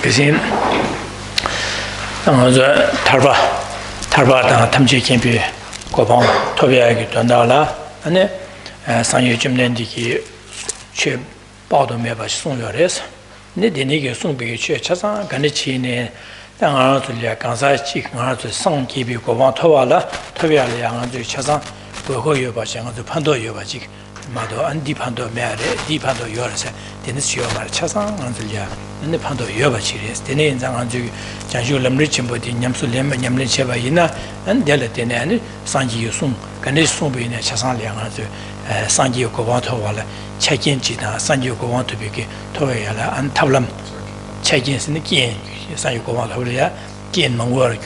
그신 탈바 탐지 캠피 고방 토비하기 된다라 아니 상유 점년디기 최报道 매바 송여래서 네 되네게 송비게 최 차상 간치네 당아들이야 강사치 강아들 성기비 고방 토와라 토비할 양아들 차상 그거요 봐장아들 판도요 봐지 마도 안디 판도 매래 디 판도 요래서 되는 시어 말 차상 안들이야 근데 판도 여바치레스 되네 인장아들 장주 람리 침보디 냠수 렘 냠레 제바이나 안 될때네 아니 상지요 송 간에 송비네 차상 양아들 상지요 고방 토와라 책임지다 상지요 고방 토비게 토야라 안 탑람 책임스는 긴 상지요 고방 토리야 긴 망워를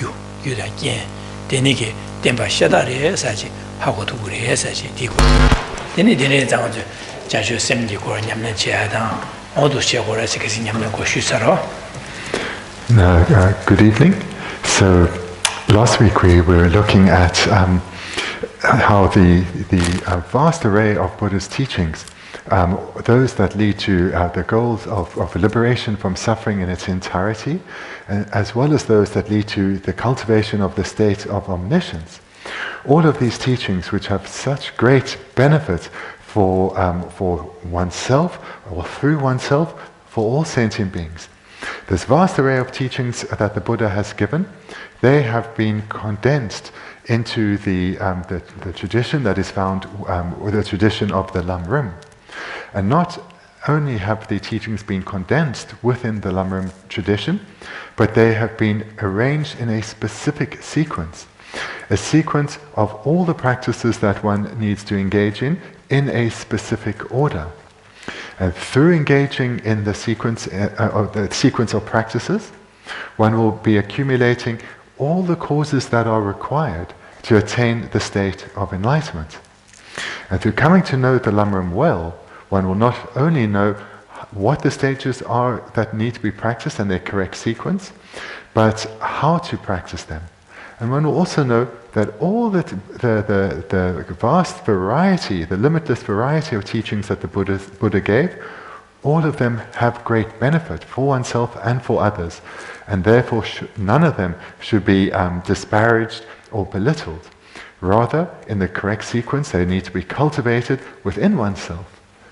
유다 긴 되네게 덴바 샤다리에 사지 하고도 그래 해서지 디고 되네 장아들 자주 셈디고 냠는 제하다 모두 시고라서 그 냠는 거 쉬서로. Good evening. So last week we were looking at how the vast array of Buddha's teachings, those that lead to the goals of liberation from suffering in its entirety, as well as those that lead to the cultivation of the state of omniscience. All of these teachings, which have such great benefit for oneself or through oneself, for all sentient beings. This vast array of teachings that the Buddha has given, they have been condensed into the tradition that is found with the tradition of the Lamrim. And not only have the teachings been condensed within the Lamrim tradition, but they have been arranged in a specific sequence. A sequence of all the practices that one needs to engage in a specific order. And through engaging in the sequence of practices, one will be accumulating all the causes that are required to attain the state of enlightenment. And through coming to know the Lamrim well, one will not only know what the stages are that need to be practiced and their correct sequence, but how to practice them. And one will also know that all the vast variety, the limitless variety of teachings that the Buddha gave, all of them have great benefit for oneself and for others. And therefore none of them should be disparaged or belittled. Rather, in the correct sequence, they need to be cultivated within oneself.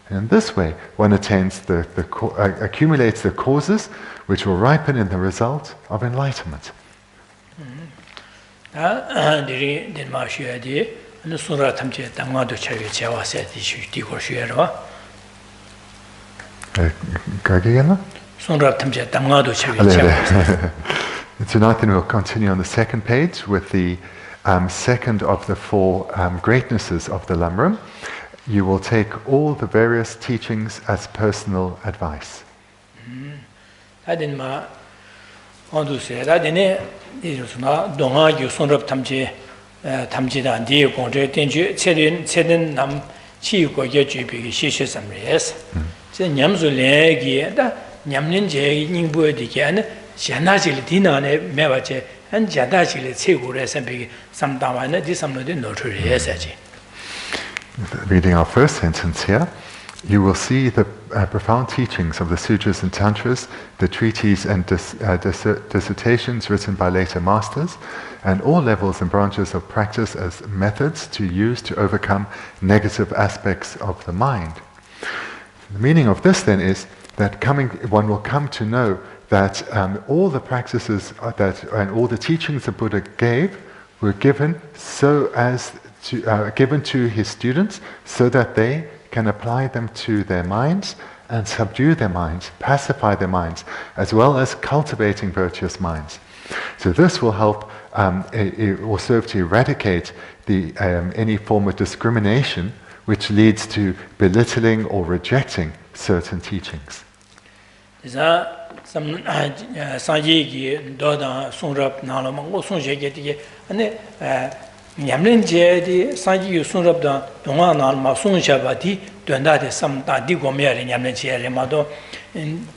And in this way, one attains accumulates the causes which will ripen in the result of enlightenment. Diri Denma Shuadi, and Sura Tamche, Damado Cherry Chawa said the Shutico Shuero. Gagana? Sura Tamche, Damado Cherry Chawa. Tonight then we'll continue on the second page with the second of the four greatnesses of the Lamrim. You will take all the various teachings as personal advice. I didn't want to say that in it. 동아 유선럽 탐지단 뒤에 공제 된주 체된 남 치유고 여주비기 시시삼레스 제 냠술래기다 냠는제 닝부에디게 안 샤나질 디나네 매바제 한 자다질 최고래서 비기 삼다만에 디삼노데 노트레스지. Reading our first sentence here, you will see the profound teachings of the sutras and tantras, the treatises and dissertations written by later masters, and all levels and branches of practice as methods to use to overcome negative aspects of the mind. The meaning of this then is that one will come to know that all the practices and all the teachings the Buddha gave were given given to his students so that they can apply them to their minds and subdue their minds, pacify their minds, as well as cultivating virtuous minds. So this will help, it will serve to eradicate any form of discrimination which leads to belittling or rejecting certain teachings. 냠렌제디 산지유 순럽다 동안날 마송샤바디 된다데 삼다디 고미야리 냠렌제레마도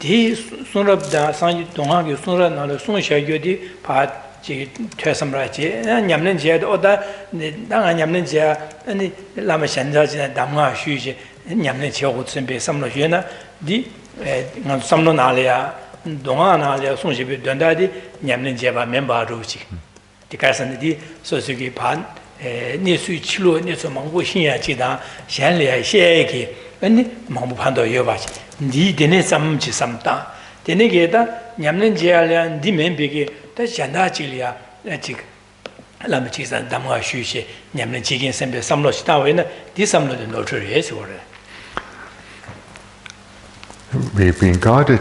디 순럽다 산지 동안교 순럽날 송샤교디 파지 퇴섬라지 냠렌제도 오다 당아 냠렌제 아니 라마 현자지나 담가 휴지 냠렌제고 준비 삼로회나 di samlo nalia donga nalia sungshi donda di nyamlin jeba memba ruchi di kasan di sosugi pan ni sui chilo ni so mangbu xinya ji da xian le xie ge ni mangbu pan do yo ba chi ni de ne sam chi sam ta de ne ge da nyamlin jia lian di men be ge da janda ji lia ji Lama chi san damga shu shi nyamlin chi gen sembe samlo shi ta we na di samlo de no chue ye so re. We've been guarded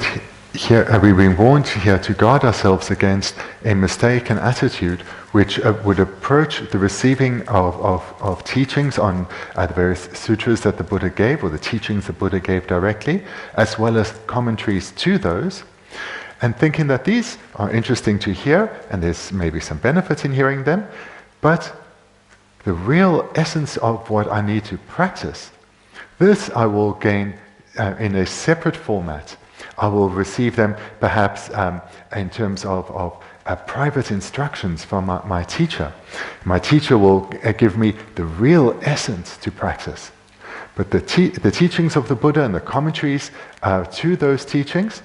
here, we've been warned here to guard ourselves against a mistaken attitude which would approach the receiving of teachings on the various sutras that the Buddha gave, or the teachings the Buddha gave directly, as well as commentaries to those, and thinking that these are interesting to hear, and there's maybe some benefit in hearing them, but the real essence of what I need to practice, this I will gain in a separate format. I will receive them perhaps in terms of private instructions from my teacher. My teacher will give me the real essence to practice. But the teachings of the Buddha and the commentaries to those teachings,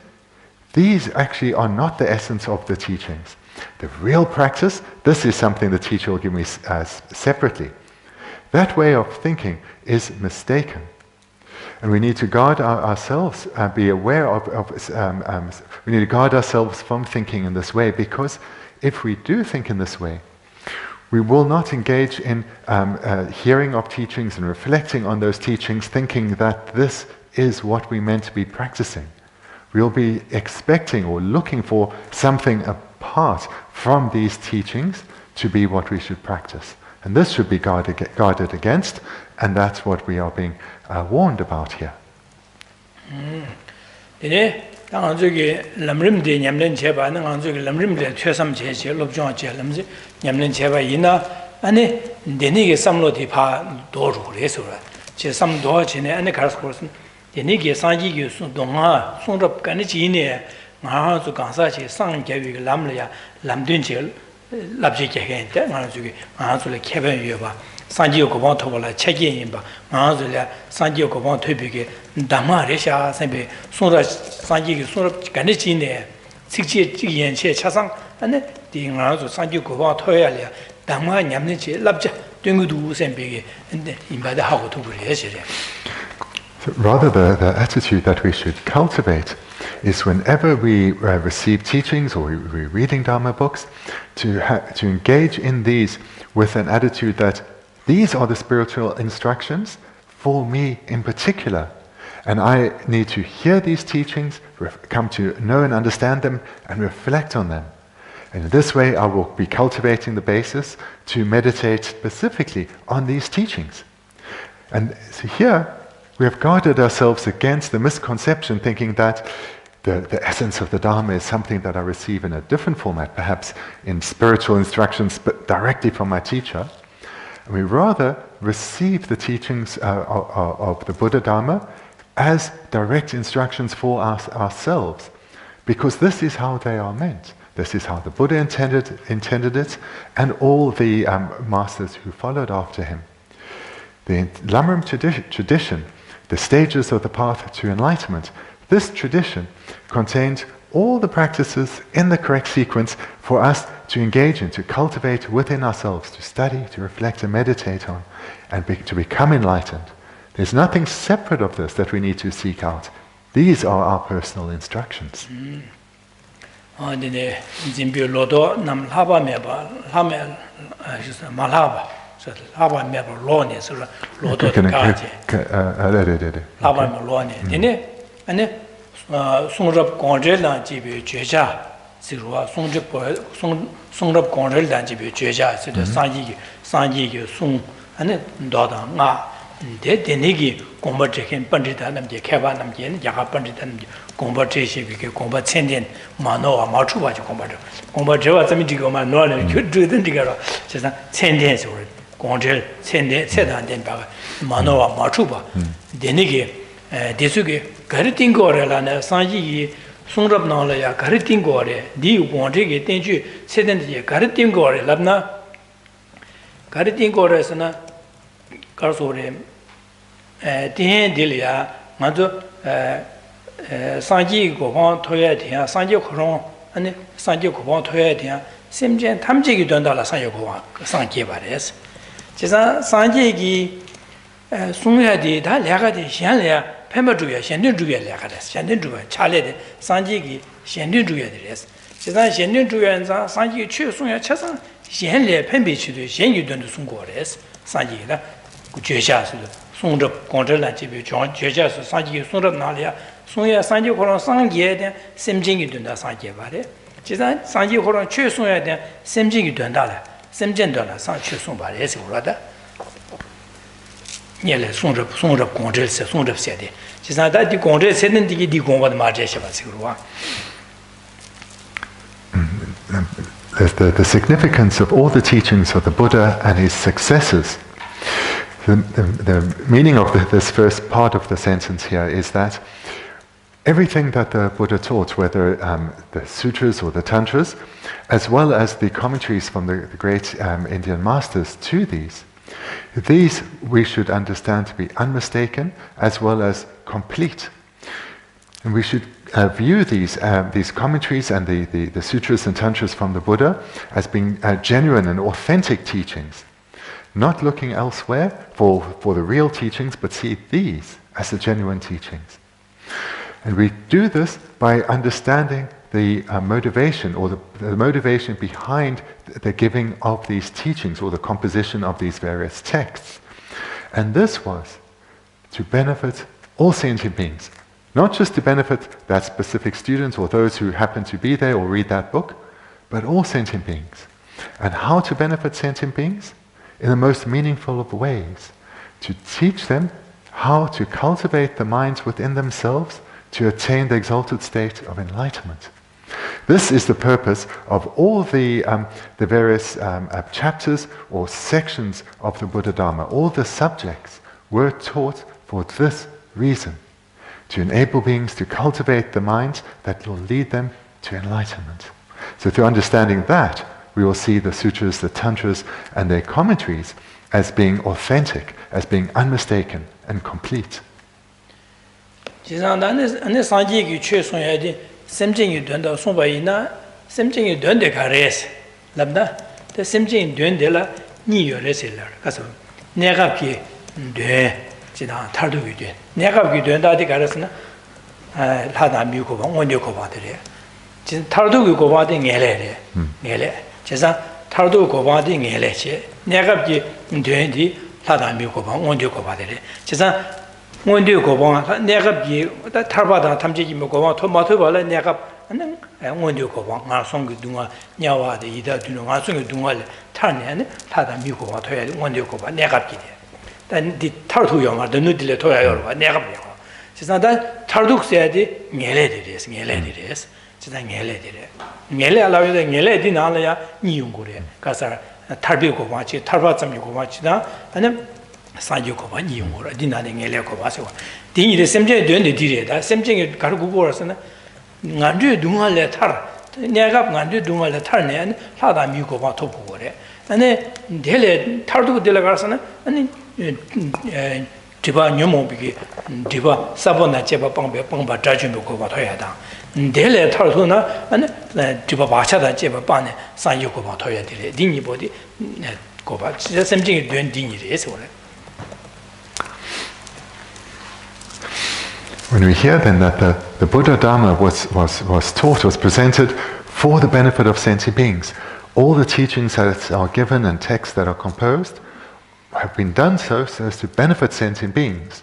these actually are not the essence of the teachings. The real practice, this is something the teacher will give me separately. That way of thinking is mistaken. And we need to guard ourselves, be aware we need to guard ourselves from thinking in this way, because if we do think in this way, we will not engage in hearing of teachings and reflecting on those teachings, thinking that this is what we meant to be practicing. We'll be expecting or looking for something apart from these teachings to be what we should practice. And this should be guarded against, and that's what we are being warned about here. Sanjiyo Gobon Tobola, Cheki Imba, Manzulia, Sanjiyo Gobon Tobige, Dama Resha, Sembe, Sura Sanji, Sura Ganishine, Sixi Yen Che Chasang, and the Manzu Sanjiyo Gobon Toyalia, Dama Yamnichi, Labja, Dungudu Sembe, and Imba the Hago to Rather, the attitude that we should cultivate is whenever we receive teachings or we're reading Dharma books, to engage in these with an attitude that these are the spiritual instructions for me in particular. And I need to hear these teachings, come to know and understand them, and reflect on them. And in this way, I will be cultivating the basis to meditate specifically on these teachings. And so here, we have guarded ourselves against the misconception, thinking that the essence of the Dharma is something that I receive in a different format, perhaps in spiritual instructions, but directly from my teacher. And we rather receive the teachings of the Buddha Dharma as direct instructions for ourselves, because this is how they are meant. This is how the Buddha intended it, and all the masters who followed after him. The Lama tradition, the stages of the path to enlightenment, this tradition contains all the practices in the correct sequence for us to engage in, to cultivate within ourselves, to study, to reflect and meditate on, and to become enlightened. There's nothing separate of this that we need to seek out. These are our personal instructions. Songrab Gondrel dan jibe jueja, Sirua, Songrab Gondrel dan jibe jueja, c'est de Sanji, Song, and Doda, Nga, de Denigi, Combatin, Panditanam, de Kavanam, Yaka Panditan, Combatation, Combat Sendin, Mano, Machuba combater. Combatera, Samitigo, no, could do the together, says 10 days or Gondrel, 10 days, said and then Mano, Machuba, Denigi, Desugi. Garitingorelana, Sanji, Songrab Nalaya, Garitingore, Di Wandrigi, Tenju, Sedenti, Garitingore, Labna Garitingore, Garsore, Tien Delia, Mato, 상지 고방 토야 돼야 상지 고롱 아니 상지 고방 토야 돼야 심전 탐지기 된다라 상지 고방 상지 바레스 지사 상지기 송야디 다 내가디 현래야 펜버주야 현대주야 내가레스 현대주야 차례데 상지기 현대주야 되레스 지사 현대주야자 상지 최송야 차상 현래 펜비치도 현유된도 송고레스 상지라 구제샤스도 송접 공절란 집에 죄자서 상지 송접 나리야 송야 상지 고런 상기에 대한 심증이 된다 상지 바래 지사 상지 고런 최송야 대한 심증이 된다라 심증된다 상 최송 바래서 그러다 녀래 송접 공절세 송접 세대 지사 다디 공절 세는 디기 디 공부도 맞아셔 봐서 그러와 The significance of all the teachings of the Buddha and his successors. The meaning of this first part of the sentence here is that everything that the Buddha taught, whether the sutras or the tantras, as well as the commentaries from the great Indian masters to these we should understand to be unmistaken as well as complete. And we should view these commentaries and the sutras and tantras from the Buddha as being genuine and authentic teachings. Not looking elsewhere for the real teachings, but see these as the genuine teachings. And we do this by understanding the motivation or the motivation behind the giving of these teachings or the composition of these various texts. And this was to benefit all sentient beings. Not just to benefit that specific student or those who happen to be there or read that book, but all sentient beings. And how to benefit sentient beings? In the most meaningful of ways, to teach them how to cultivate the minds within themselves to attain the exalted state of enlightenment. This is the purpose of all the various chapters or sections of the Buddha Dharma. All the subjects were taught for this reason, to enable beings to cultivate the minds that will lead them to enlightenment. So through understanding that, we will see the sutras, the tantras, and their commentaries as being authentic, as being unmistaken and complete. 제가 탈도 고바디 녜래체 내가기 된디 라다미 고바 원디 고바데레 제가 원디 고바 내가기 탈바다 탐지기 고바 토마토 발에 내가 안 원디 고바 나 송기 동아 냐와데 이다 두노 나 송기 동아래 탈네네 라다미 고바 토야 원디 고바 내가기 단디 탈도 영화도 누딜레 토야요 내가 제가 탈도 써야지 녜래데레스 지다 녜래데레 녜래 알아요데 녜래 디나라야 니용고래 가서 탈비고 마치 탈바점이고 마치다 아니 산지고 봐 니용고라 디나네 녜래고 봐서 디니데 셈제 되는데 디래다 셈쟁이 가르고 보라서는 난주 동할래 탈 내가 난주 동할래 탈네 하다 미고 봐 토고 그래 아니 델레 탈도 들어가서는 아니 디바 녀모비기 디바 사보나 제바 빵배 빵바 자주고 봐 토야다 델레 탈도나 아니 디바 바차다 제바 빠네 산유고 봐 토야 되래 디니보디 고바 진짜 셈징이 된 디니래서 그래. When we hear then that the Buddha Dharma was taught, was presented for the benefit of sentient beings, all the teachings that are given and texts that are composed have been done so as to benefit sentient beings.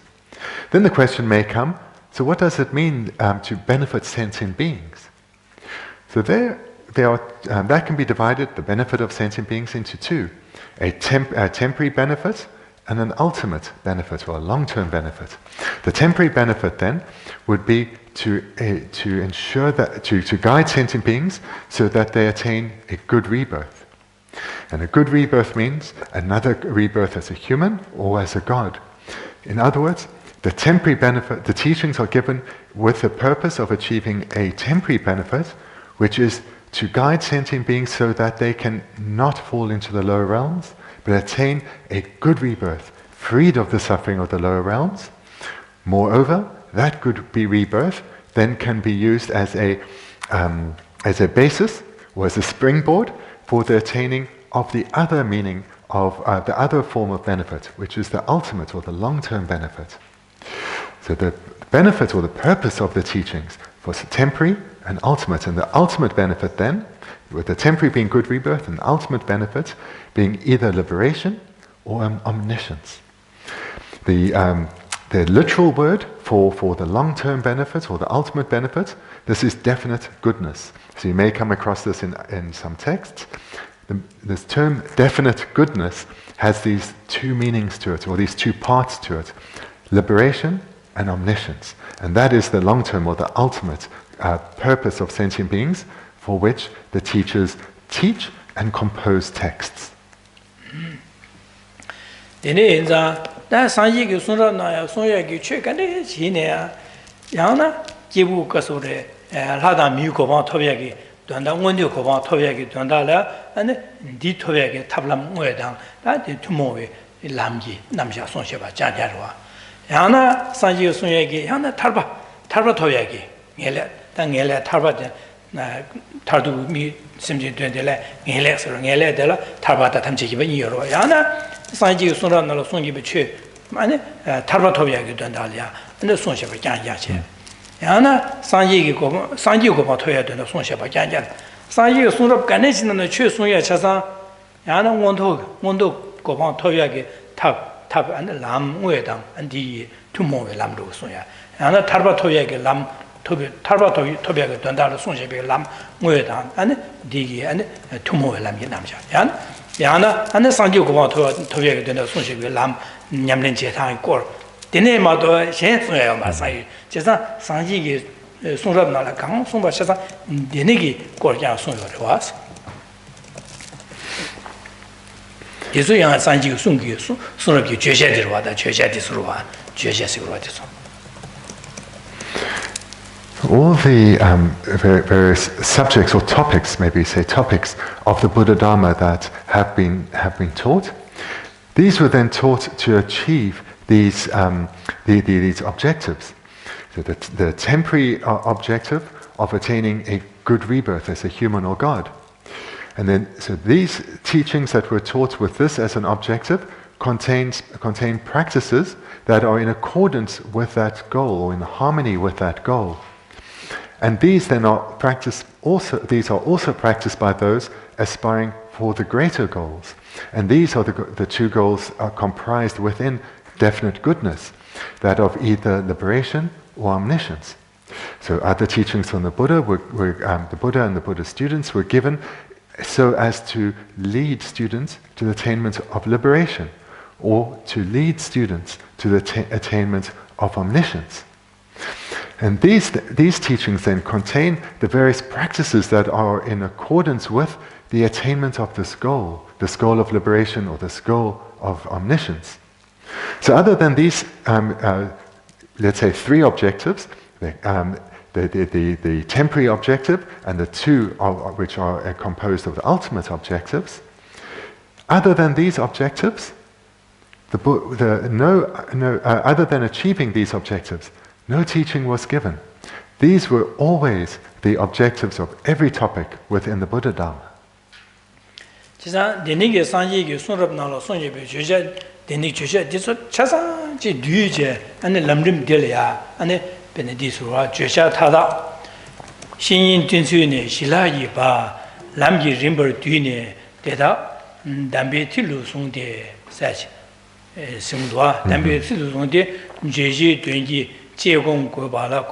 Then the question may come, so what does it mean to benefit sentient beings? So that can be divided, the benefit of sentient beings, into two. A temporary benefit and an ultimate benefit, or a long-term benefit. The temporary benefit then would be to ensure that, to guide sentient beings so that they attain a good rebirth. And a good rebirth means another rebirth as a human or as a god. In other words, the temporary benefit, the teachings are given with the purpose of achieving a temporary benefit, which is to guide sentient beings so that they can not fall into the lower realms, but attain a good rebirth, freed of the suffering of the lower realms. Moreover, that good rebirth then can be used as a basis or as a springboard for the attaining of the other meaning of the other form of benefit, which is the ultimate or the long-term benefit. So the benefit or the purpose of the teachings was temporary and ultimate, and the ultimate benefit then, with the temporary being good rebirth and the ultimate benefit being either liberation or omniscience. The literal word for the long-term benefit or the ultimate benefit, this is definite goodness. So you may come across this in some texts. This term definite goodness has these two meanings to it, or these two parts to it: liberation and omniscience. And that is the long-term or the ultimate purpose of sentient beings, for which the teachers teach and compose texts. Donda ngondi ko ba thoyagi donda la ane di thoyagi tablam ngoe dang da de tumowe lamgi namja sonche ba jajarwa yana sanji sonyagi yana tarba thoyagi ngele da ngele tarba de na tardu mi simji dendele ngele so ngele de la tarba da tamji gi ba yoro yana sanji sonra na lo songi be che ane tarba thoyagi donda ya ane sonche ba jajache 야나 산지 고바 토야 되는 손셔 봐 간장 산지 손럽 간내지는 최송야 차상 야나 원도 고바 토야게 탑 안에 람외당 안디 투모에 람로 손야 야나 탈바 토야게 람 탈바 토야게 된다로 손셔베 람외당 안에 디기 안에 투모에 람이 남자 야나 안에 산지 고바 토야게 되는 손셔베 람 냠는 제상이 꼴 데네마도 현수예요 마사이 제가 상지기 송럽나라 강 송바셔서 데네기 거야 송여로 와서 예수양 상지 송기 송럽기 죄셔들 와다 죄셔디스로 와 죄셔식으로 와서 All the various subjects or topics, maybe say topics of the Buddha Dharma that have been taught, these were then taught to achieve these objectives. So the temporary objective of attaining a good rebirth as a human or God. And then, so these teachings that were taught with this as an objective contain practices that are in accordance with that goal, or in harmony with that goal. And these then are also practiced by those aspiring for the greater goals. And these are the two goals are comprised within definite goodness, that of either liberation or omniscience. So other teachings from the Buddha the Buddha and the Buddha's students were given so as to lead students to the attainment of liberation, or to lead students to the attainment of omniscience. And these teachings then contain the various practices that are in accordance with the attainment of this goal of liberation or this goal of omniscience. So other than these, let's say, three objectives, the temporary objective and the two which are composed of the ultimate objectives, other than these objectives, other than achieving these objectives, no teaching was given. These were always the objectives of every topic within the Buddha Dharma. 데니 주셔 디서 차상지 뒤제 안에 람림 될이야 안에 베네디스와 주셔 타다 신인 진수네 실라이 바 람지 림버 뒤네 대다 담베 틸루 송데 사지 승도와 담베 틸루 송데 제지 된지 제공 고발라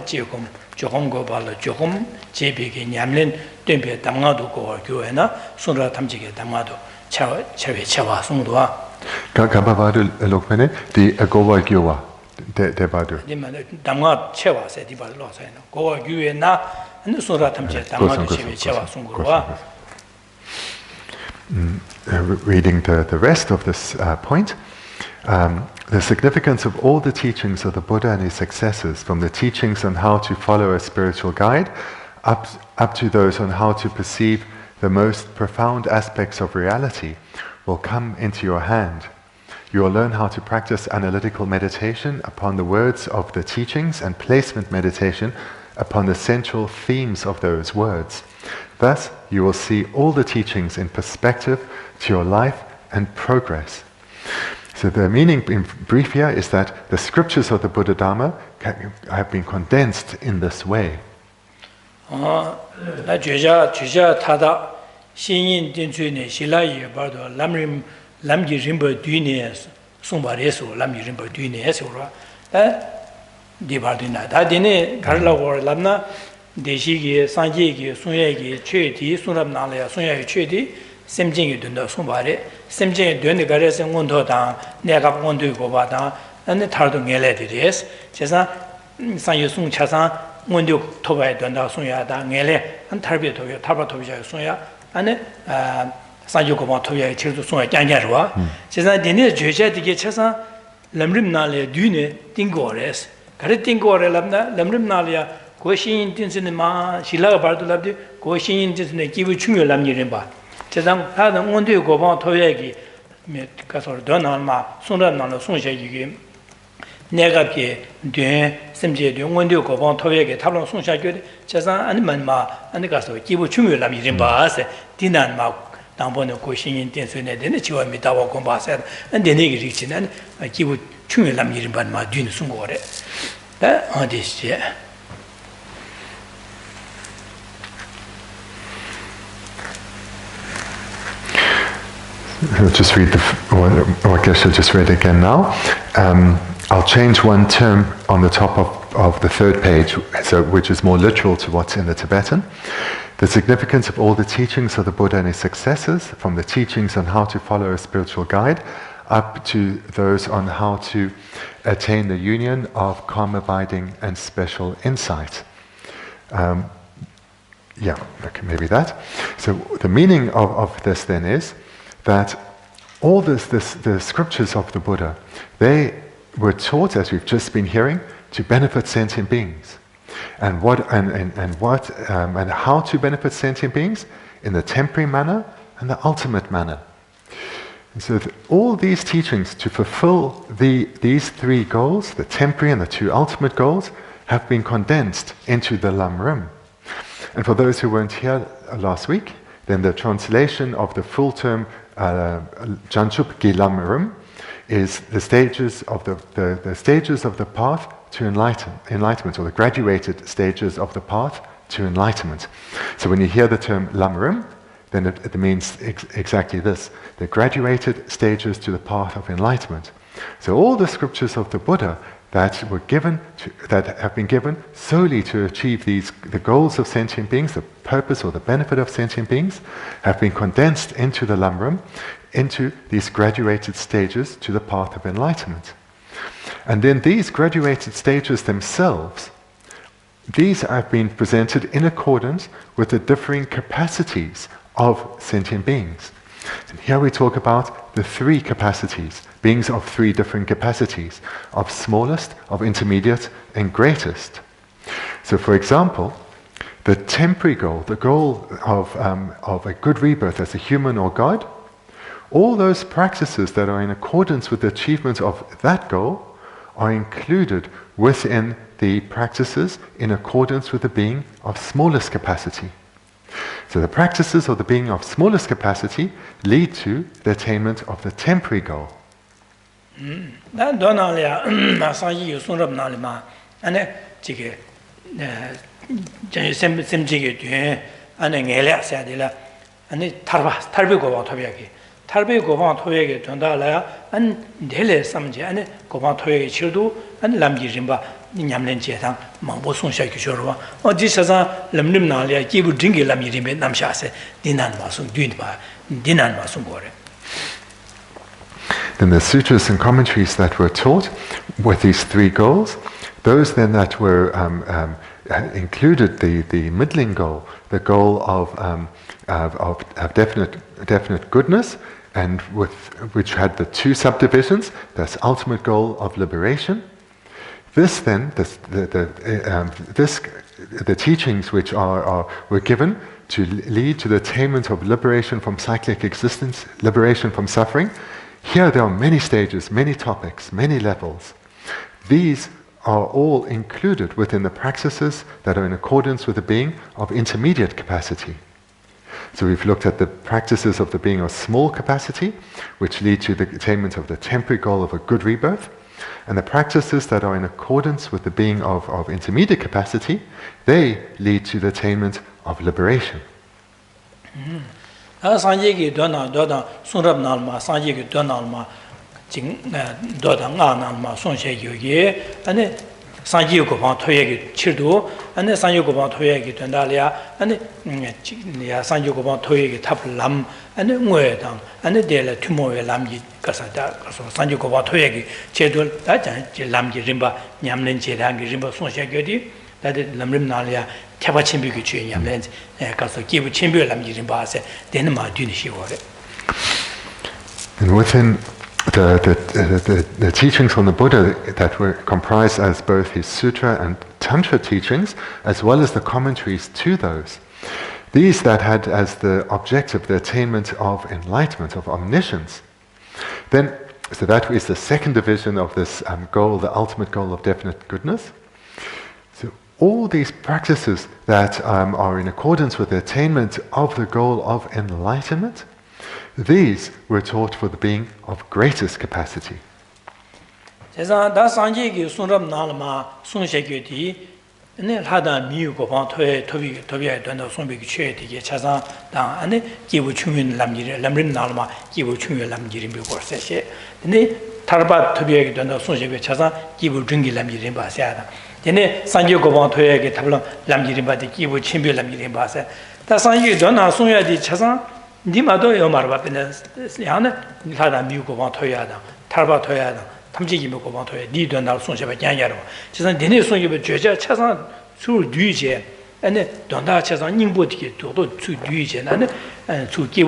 제공 조금 고발라 조금 제비게 냠len 된베 담가도 고 교회나 손라 탐지게 담가도 차와 송도와 Gabavadu lokmene di gowa gyuwa de badu. Damga chewa se di badu lo sai no. Gowa gyue na anu sura tamche damga chewa sungurwa. Reading the rest of this point, the significance of all the teachings of the Buddha and his successors, from the teachings on how to follow a spiritual guide up to those on how to perceive the most profound aspects of reality, will come into your hand. You will learn how to practice analytical meditation upon the words of the teachings and placement meditation upon the central themes of those words. Thus, you will see all the teachings in perspective to your life and progress. So the meaning in brief here is that the scriptures of the Buddha Dharma have been condensed in this way. Lamji rimba duine sumba reso lamji rimba duine sura di bardina da dine garla war lamna deshi gi sanje gi sunye gi che di sunram na la sunye gi che di semjing gi dunda sumba re semjing gi dunda gare se ngondo da ne ga ngondo go ba da ane tardo ngele di res chesa sanje sung chasa ngondo toba dunda sunya da ngele an tarbe tobe tarba tobe ja sunya ane 산조고마 토야에 제도 송에 짱짱로와 제가 되네 죄제되게 쳐서 람림나래 뒤네 띵고레스 그래 띵고레 람나 람림나래야 고신 딘스네 마 실라가 발도랍디 고신 딘스네 기부 중요 람니는 봐 제가 다른 원대 고방 토야기 가서 donal마 손람나로 손샤기게 내가게 돼 심지에 원대 고방 토야기 탈론 손샤게 제가 아니만마 아니 가서 기부 중요 람니는 봐세 디난마 당번에 고신인 된소네 되네 지와 미다와 공부하세요. 근데 내게 리치는 기부 충분함 이름 반마 뒤는 순고래. 네? 어디지? I'll just read what Geshe just read again now. I'll change one term on the top of the third page, which is more literal to what's in the Tibetan. The significance of all the teachings of the Buddha and his successors, from the teachings on how to follow a spiritual guide, up to those on how to attain the union of calm abiding and special insight. Maybe that. So the meaning of this then is that all the scriptures of the Buddha, they were taught, as we've just been hearing, to benefit sentient beings. And how to benefit sentient beings? In the temporary manner and the ultimate manner. And so all these teachings to fulfill these three goals, the temporary and the two ultimate goals, have been condensed into the Lamrim. And for those who weren't here last week, then the translation of the full term Janchup Gi Lamrim is the stages of the stages of the path to enlightenment, or the graduated stages of the path to enlightenment. So when you hear the term Lamrim, then it means exactly this: the graduated stages to the path of enlightenment. So all the scriptures of the Buddha that have been given solely to achieve the goals of sentient beings, the purpose or the benefit of sentient beings, have been condensed into the Lamrim, into these graduated stages to the path of enlightenment. And then these graduated stages themselves, these have been presented in accordance with the differing capacities of sentient beings. And here we talk about the three capacities, beings of three different capacities, of smallest, of intermediate, and greatest. So for example, the temporary goal, the goal of a good rebirth as a human or God, all those practices that are in accordance with the achievement of that goal are included within the practices in accordance with the being of smallest capacity. So the practices of the being of smallest capacity lead to the attainment of the temporary goal. 탈배 고방 토역에 전달하야 안 델레 삼제 안에 고방 토역에 치르도 안 람지림바 냠낸 제상 망보 송샤기 줘봐 어디서서 람림나리아 기부 딩게 람지림에 남샤세 디난 마송 뒤바 디난 마송 거래. Then the sutras and commentaries that were taught with these three goals, those then that were included the middling goal, the goal of definite goodness, and which had the two subdivisions, that's ultimate goal of liberation. This then, the teachings which were given to lead to the attainment of liberation from cyclic existence, liberation from suffering, Here there are many stages, many topics, many levels. These are all included within the practices that are in accordance with the being of intermediate capacity. So we've looked at the practices of the being of small capacity, which lead to the attainment of the temporary goal of a good rebirth, and the practices that are in accordance with the being of intermediate capacity, they lead to the attainment of liberation. Sanji Gopang Toyagi Chirdu, and the Sanji Gopang Toyagi Tandalia, and the Sanji Gopang Toyagi Tap Lam, and the Muedang, and the Dela Tumo Lamji Casada, Sanji Gopang Toyagi, Chedul, that Lamji Rimba, Yamlin Chedangi Rimba Sonja Gedi, that Lamrim Nalia, Tabachimbi Yamlens, Caso Kibu Chimbu Lamji Rimba, Denma Dunishi. And within the teachings from the Buddha that were comprised as both his sutra and tantra teachings, as well as the commentaries to those, these that had as the objective the attainment of enlightenment, of omniscience, then, so that is the second division of this goal, the ultimate goal of definite goodness. So all these practices that are in accordance with the attainment of the goal of enlightenment, these were taught for the being of greatest capacity. Dimado Yomarba Yana, Lada Mugo Toyada, Tarba Toyada, Tamji Mugo Toy, Didonal Sonjaba Yanyaro. Chazan Denis Sonjaba Georgia Chazan through Duje, and then Donda Chazan Nimboti to Duje, and to give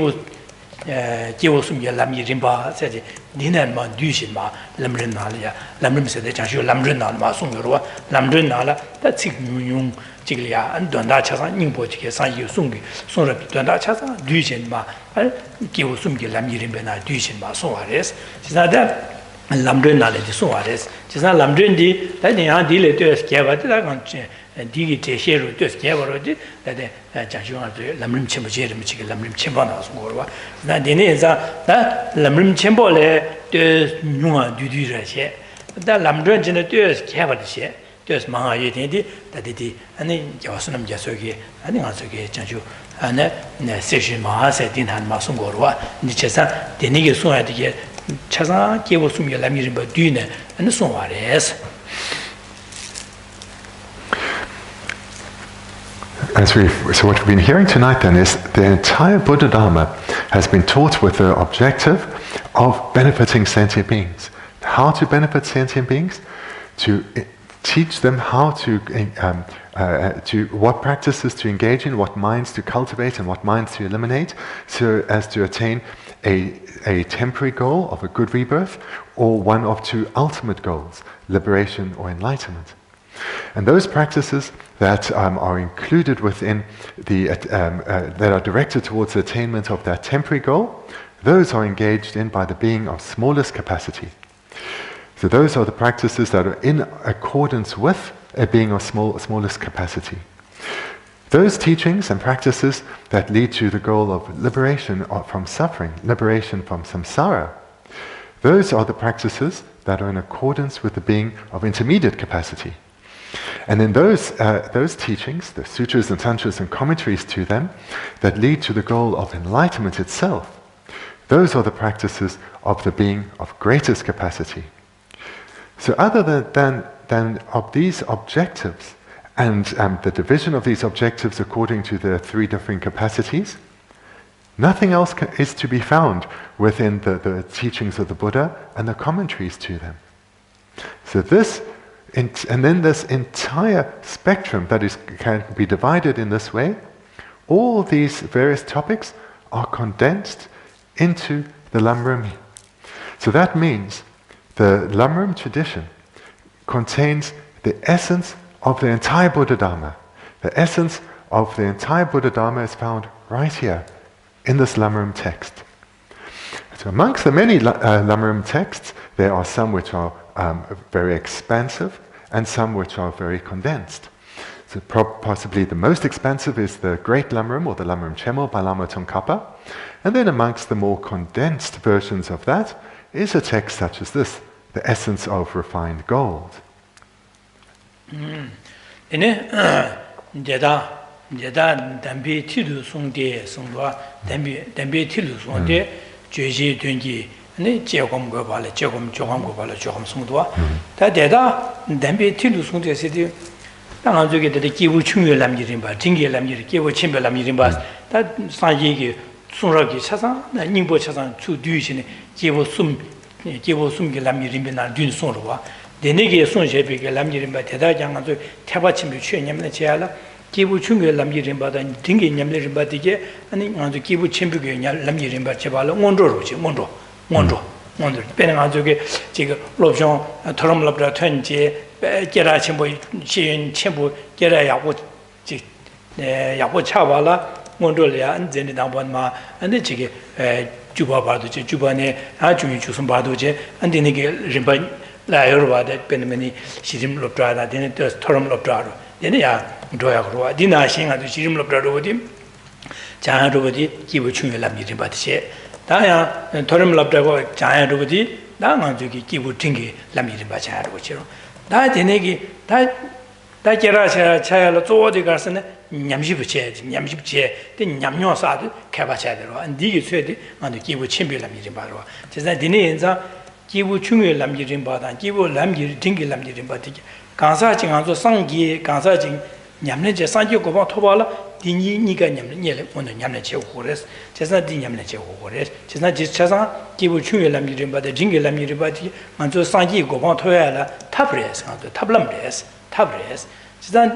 some Yalami Rimba, said Dinama Dujima, Lamrinalia, Lamrim said the Jashu Lamrinal Masungura, Lamrinala, that's Yung. Chiglia and Donda Chazan Nimboti, San Yusungi, Sora Donda Chazan, Dujan Ma, Kiwusumgi Lamirimena, Dujan Ma, Soares, Chizada, and Lamdrenale de Soares, Chizan Lamdrendi, that the Andile to Escava, and Digite Sheru to Escava, that the Jajuan Lamrim Chimbajerim, Lamrim Chimbanas, Morva, that the Neza, that Lamrim Chimbole, the Nua Dudurache, that Lamdren to Escava. Just Maha Yeti, that it and then Sonam Gyatso, and then also Gyatso, and then Session Maha said in Han Masungorwa, Nichesa, the nigger soon had to get Chaza, gave us some Yalamirimba Dune, and so on. Yes. So what we've been hearing tonight then is the entire Buddha Dharma has been taught with the objective of benefiting sentient beings. How to benefit sentient beings? To teach them how to what practices to engage in, what minds to cultivate and what minds to eliminate, so as to attain a temporary goal of a good rebirth, or one of two ultimate goals, liberation or enlightenment. And those practices that are included within the that are directed towards the attainment of that temporary goal, those are engaged in by the being of smallest capacity. So those are the practices that are in accordance with a being of smallest capacity. Those teachings and practices that lead to the goal of liberation from suffering, liberation from samsara, those are the practices that are in accordance with the being of intermediate capacity. And in those teachings, the sutras and tantras and commentaries to them, that lead to the goal of enlightenment itself, those are the practices of the being of greatest capacity. So other than of these objectives and the division of these objectives according to the three different capacities, nothing else is to be found within the teachings of the Buddha and the commentaries to them. So and then this entire spectrum that can be divided in this way, all these various topics are condensed into the Lamrim. So that means the Lamrim tradition contains the essence of the entire Buddha Dharma. The essence of the entire Buddha Dharma is found right here in this Lamrim text. So amongst the many Lamaram texts, there are some which are very expansive and some which are very condensed. So possibly the most expansive is the Great Lamaram, or the Lamaram Chemo by Lama Tsongkhapa. And then amongst the more condensed versions of that is a text such as this, The Essence of Refined Gold. 기부 중에 남기린 바다 등게 냠내린 바디게 아니 아주 기부 챔비게 남기린 바 제발로 원조로지 원조 배는 아주게 지금 롭션 토럼럽라 턴제 계라 첨부 시인 첨부 계라 야고 지 야고 차발라 원조려야 안전이 나번마 안데 지게 주바 봐도 제 주반에 아주 주선 봐도 제 안데니게 림바 라여로 봐도 배는면이 시림 롭라다 되는 토럼럽라로 얘네야 도야그로와 디나싱아도 시림로 브라로디 자하로디 기부 중요한 남기린 바듯이 다야 토름럽다고 자하로디 나만족이 기부 튕기 남기린 바 자하로죠 다 되네기 다 계라샤 차야로 쪼어디 가서는 냠십체 때 냠뇨사도 개바차대로 안디기 쇠디 안도 기부 침비 남기린 바로 제가 디네 인자 기부 중요한 남기린 바다 기부 남기 튕기 남기린 바듯이 강사징 안조 상기 강사징 냠내제 상기 고방 토발라 디니 니가 냠내nyele 오늘 냠내제 고레스 제사 디 냠내제 고레스 제사 지차상 기부 중요한 남기린 바다 징게 남기린 바디 안조 상기 고방 토야라 탑레스 안조 탑람레스 제사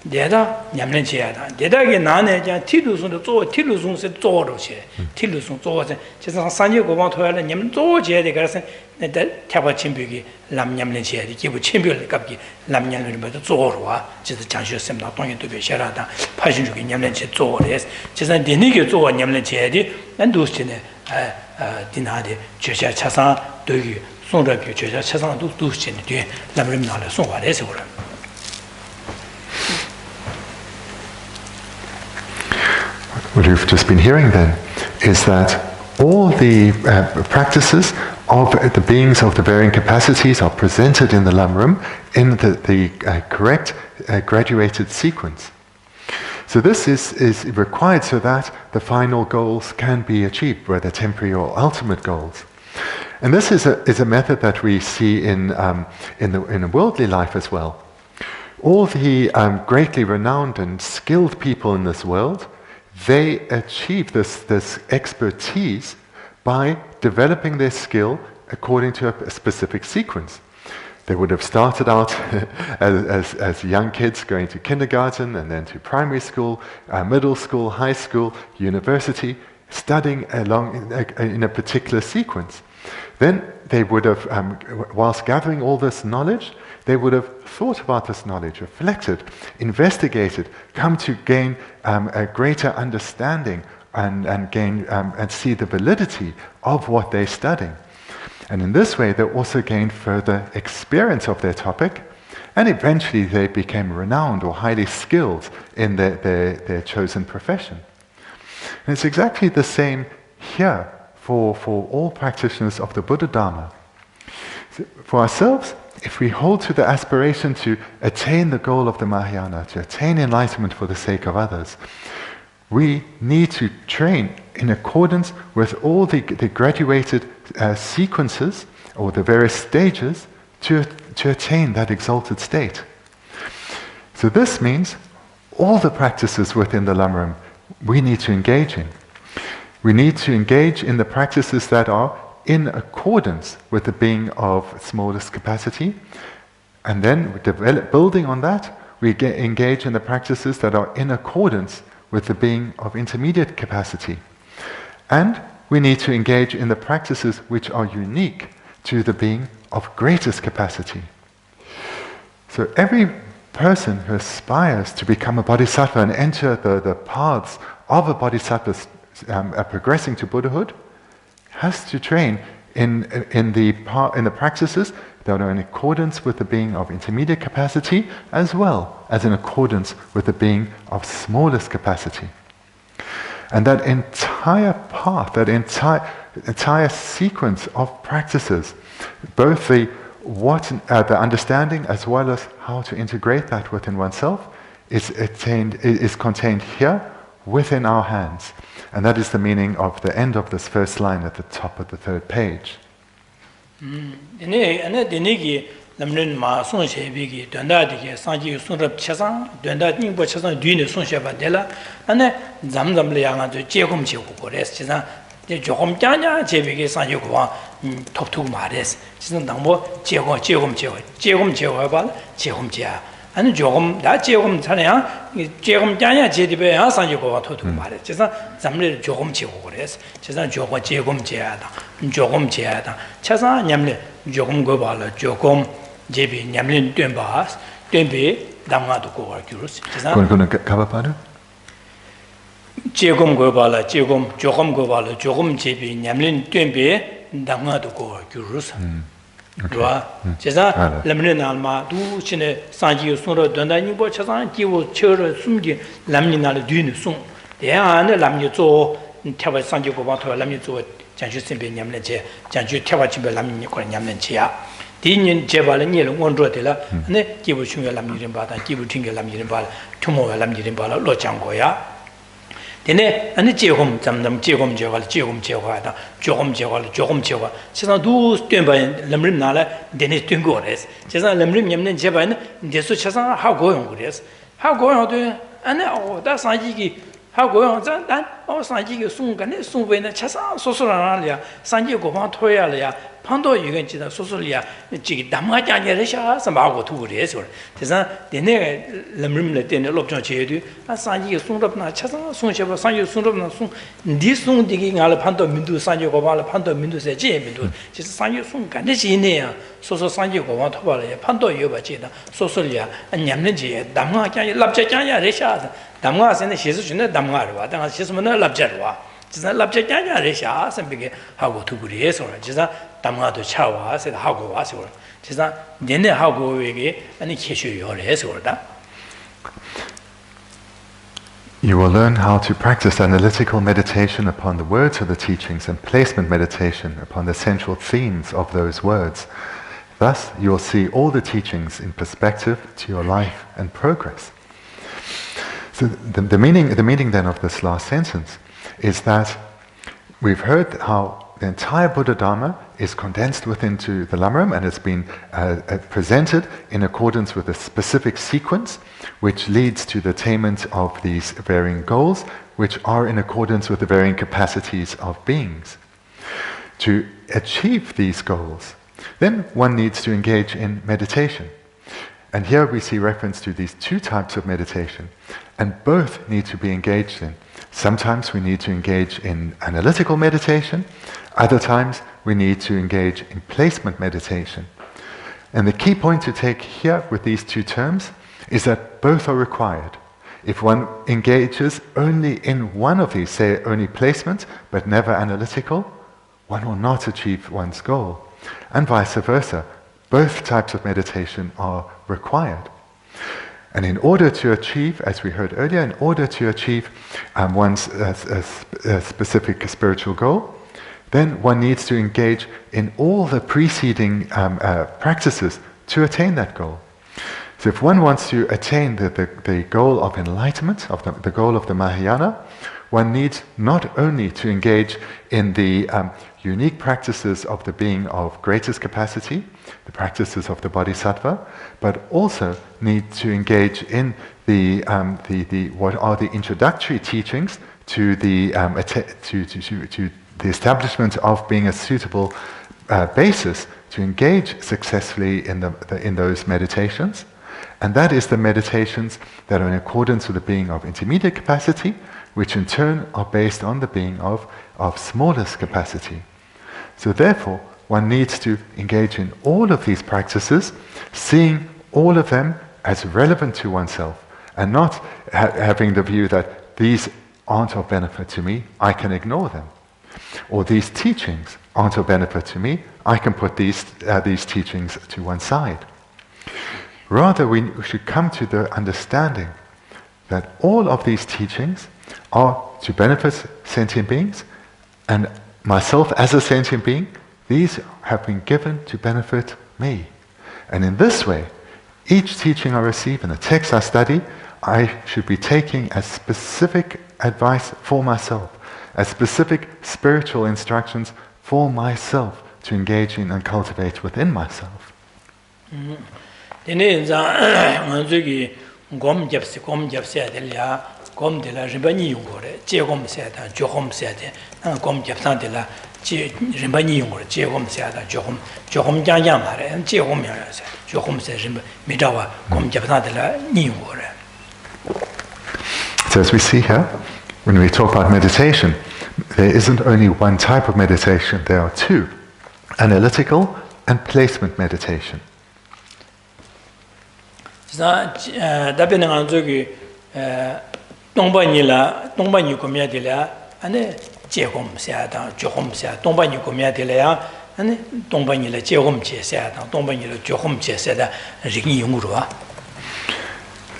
내가 냠내제야다 내다게 나네 자 티루송도 조 티루송세 조로시 티루송 조세 제사 상기 고방 토야라 냠 조제데 그래서 내가 태바 침비기 람냠내제야디 기부 침비를 값기 람냠을 봐도 조로와 제사 장쇼sem나 동에도 배셔라다 파신주기 냠내제 조레스 제사 니니게 조 냠내제야디 난도스네 디나데 제샤 차상 되기 송라기 제샤 차상도 두스네 뒤에 람림나를 송와레서 그래 What we've just been hearing then is that all the practices of the beings of the varying capacities are presented in the Lamaram in the correct graduated sequence. So this is required so that the final goals can be achieved, whether temporary or ultimate goals. And this is a method that we see in the worldly life as well. All the greatly renowned and skilled people in this world, they achieve this expertise by developing their skill according to a specific sequence. They would have started out as young kids going to kindergarten and then to primary school, middle school, high school, university, studying along in a particular sequence. Then they would have, whilst gathering all this knowledge, they would have thought about this knowledge, reflected, investigated, come to gain a greater understanding and gain and see the validity of what they're studying. And in this way, they also gained further experience of their topic, and eventually they became renowned or highly skilled in their chosen profession. And it's exactly the same here for all practitioners of the Buddha Dharma. So for ourselves, if we hold to the aspiration to attain the goal of the Mahayana, to attain enlightenment for the sake of others, we need to train in accordance with all the graduated sequences or the various stages to attain that exalted state. So this means all the practices within the Lamaram we need to engage in. We need to engage in the practices that are in accordance with the being of smallest capacity, and then building on that, we engage in the practices that are in accordance with the being of intermediate capacity. And we need to engage in the practices which are unique to the being of greatest capacity. So every person who aspires to become a bodhisattva and enter the paths of a bodhisattva progressing to Buddhahood has to train in the practices that are in accordance with the being of intermediate capacity, as well as in accordance with the being of smallest capacity. And that entire path, that entire sequence of practices, both the understanding as well as how to integrate that within oneself, is contained here within our hands. And that is the meaning of the end of this first line at the top of the third page. Lamrin ma son shebigi danda dige sanji sunrap chasang danda ningbo chasang duine son sheba dela ane zamzam le yanga de jegom jegu gores chisa de jogom janya jebigi sanji ko toptuk mares chisa nangbo jegom ba jegom ja ane jogom da jegom 차냐 jegom janya jedibe ya sanji ko toptuk mares chisa zamle jogom jegu gores chisa jogom jegom ja다 jogom ja다 chasa nyamle jogom go bala jogom 제비 냠린 뜀바 뜀비 담가도 고가 규르스 그거는 가봐봐요. 제금 거발라 제금 조금 거발라 조금 제비 냠린 뜀비 담가도 고가 규르스 좋아 제가 람린 알마 두신의 산지 손으로 된다니 뭐 차상 기고 처를 숨기 람린 날 뒤는 숨 대안에 람니 조 태바 산지 고바 토 람니 조 장주 선배 냠는 제 장주 태바 집에 람니 거 냠는 제야 디년 제발은 니를 원조들라 네 기부 중에 남이름 바다 기부 튕겨 남이름 바 투모가 남이름 바라 로장고야 되네 아니 제금 잠담 제금 제발 제금 제화다 조금 제발 조금 제화 세상 두 뜀바 남림 나라 되네 뜀고레스 세상 남림 냠는 제발은 데서 세상 하고 용 그래서 하고 용도 아니 다 산지기 하고 용 단 산지기 순간에 순배는 세상 소소라냐 산지 고방 토야려야 판도 유견지다 소소리야 지기 담가자냐르샤 삼하고 두그래서 그래서 내내 럼름을 때는 롭정 제도 아 산지 송럽나 차상 송셔버 산지 송럽나 송 니송디기 알 판도 민두 산지 고발 판도 민두세 제 민두 그래서 산지 송 간데지네야 소소 산지 고방 토발에 판도 여바지다 소소리야 냠는지 담가자냐 랍자자냐르샤 담가서는 시스 주는 담가를 와 담가 시스면은 랍자를 와 진짜 랍자자냐르샤 선비게 하고 두그래서 진짜 담가도 차와서 하고 와서 진짜 내내 하고 이게 아니 계셔요래서 그러다. You will learn how to practice analytical meditation upon the words of the teachings and placement meditation upon the central themes of those words. Thus, you will see all the teachings in perspective to your life and progress. So the meaning then of this last sentence is that we've heard how the entire Buddha Dharma is condensed within the Lamaram and it's been presented in accordance with a specific sequence which leads to the attainment of these varying goals which are in accordance with the varying capacities of beings. To achieve these goals, then one needs to engage in meditation. And here we see reference to these two types of meditation, and both need to be engaged in. Sometimes we need to engage in analytical meditation, other times we need to engage in placement meditation. And the key point to take here with these two terms is that both are required. If one engages only in one of these, say only placement but never analytical, one will not achieve one's goal. And vice versa, both types of meditation are required. And in order to achieve, as we heard earlier, in order to achieve one's specific spiritual goal, then one needs to engage in all the preceding practices to attain that goal. So if one wants to attain the goal of enlightenment, of the goal of the Mahayana, one needs not only to engage in the unique practices of the being of greatest capacity, the practices of the Bodhisattva, but also need to engage in the what are the introductory teachings to the establishment of being a suitable basis to engage successfully in those meditations. And that is the meditations that are in accordance with the being of intermediate capacity, which in turn are based on the being of smallest capacity. So therefore, one needs to engage in all of these practices, seeing all of them as relevant to oneself, and not having the view that these aren't of benefit to me, I can ignore them. or these teachings aren't of benefit to me, I can put these teachings to one side. Rather, we should come to the understanding that all of these teachings are to benefit sentient beings, and myself as a sentient being, these have been given to benefit me. And in this way, each teaching I receive and the text I study, I should be taking as specific advice for myself, as specific spiritual instructions for myself to engage in and cultivate within myself. So as we see here, when we talk about meditation, there isn't only one type of meditation, there are two: analytical and placement meditation.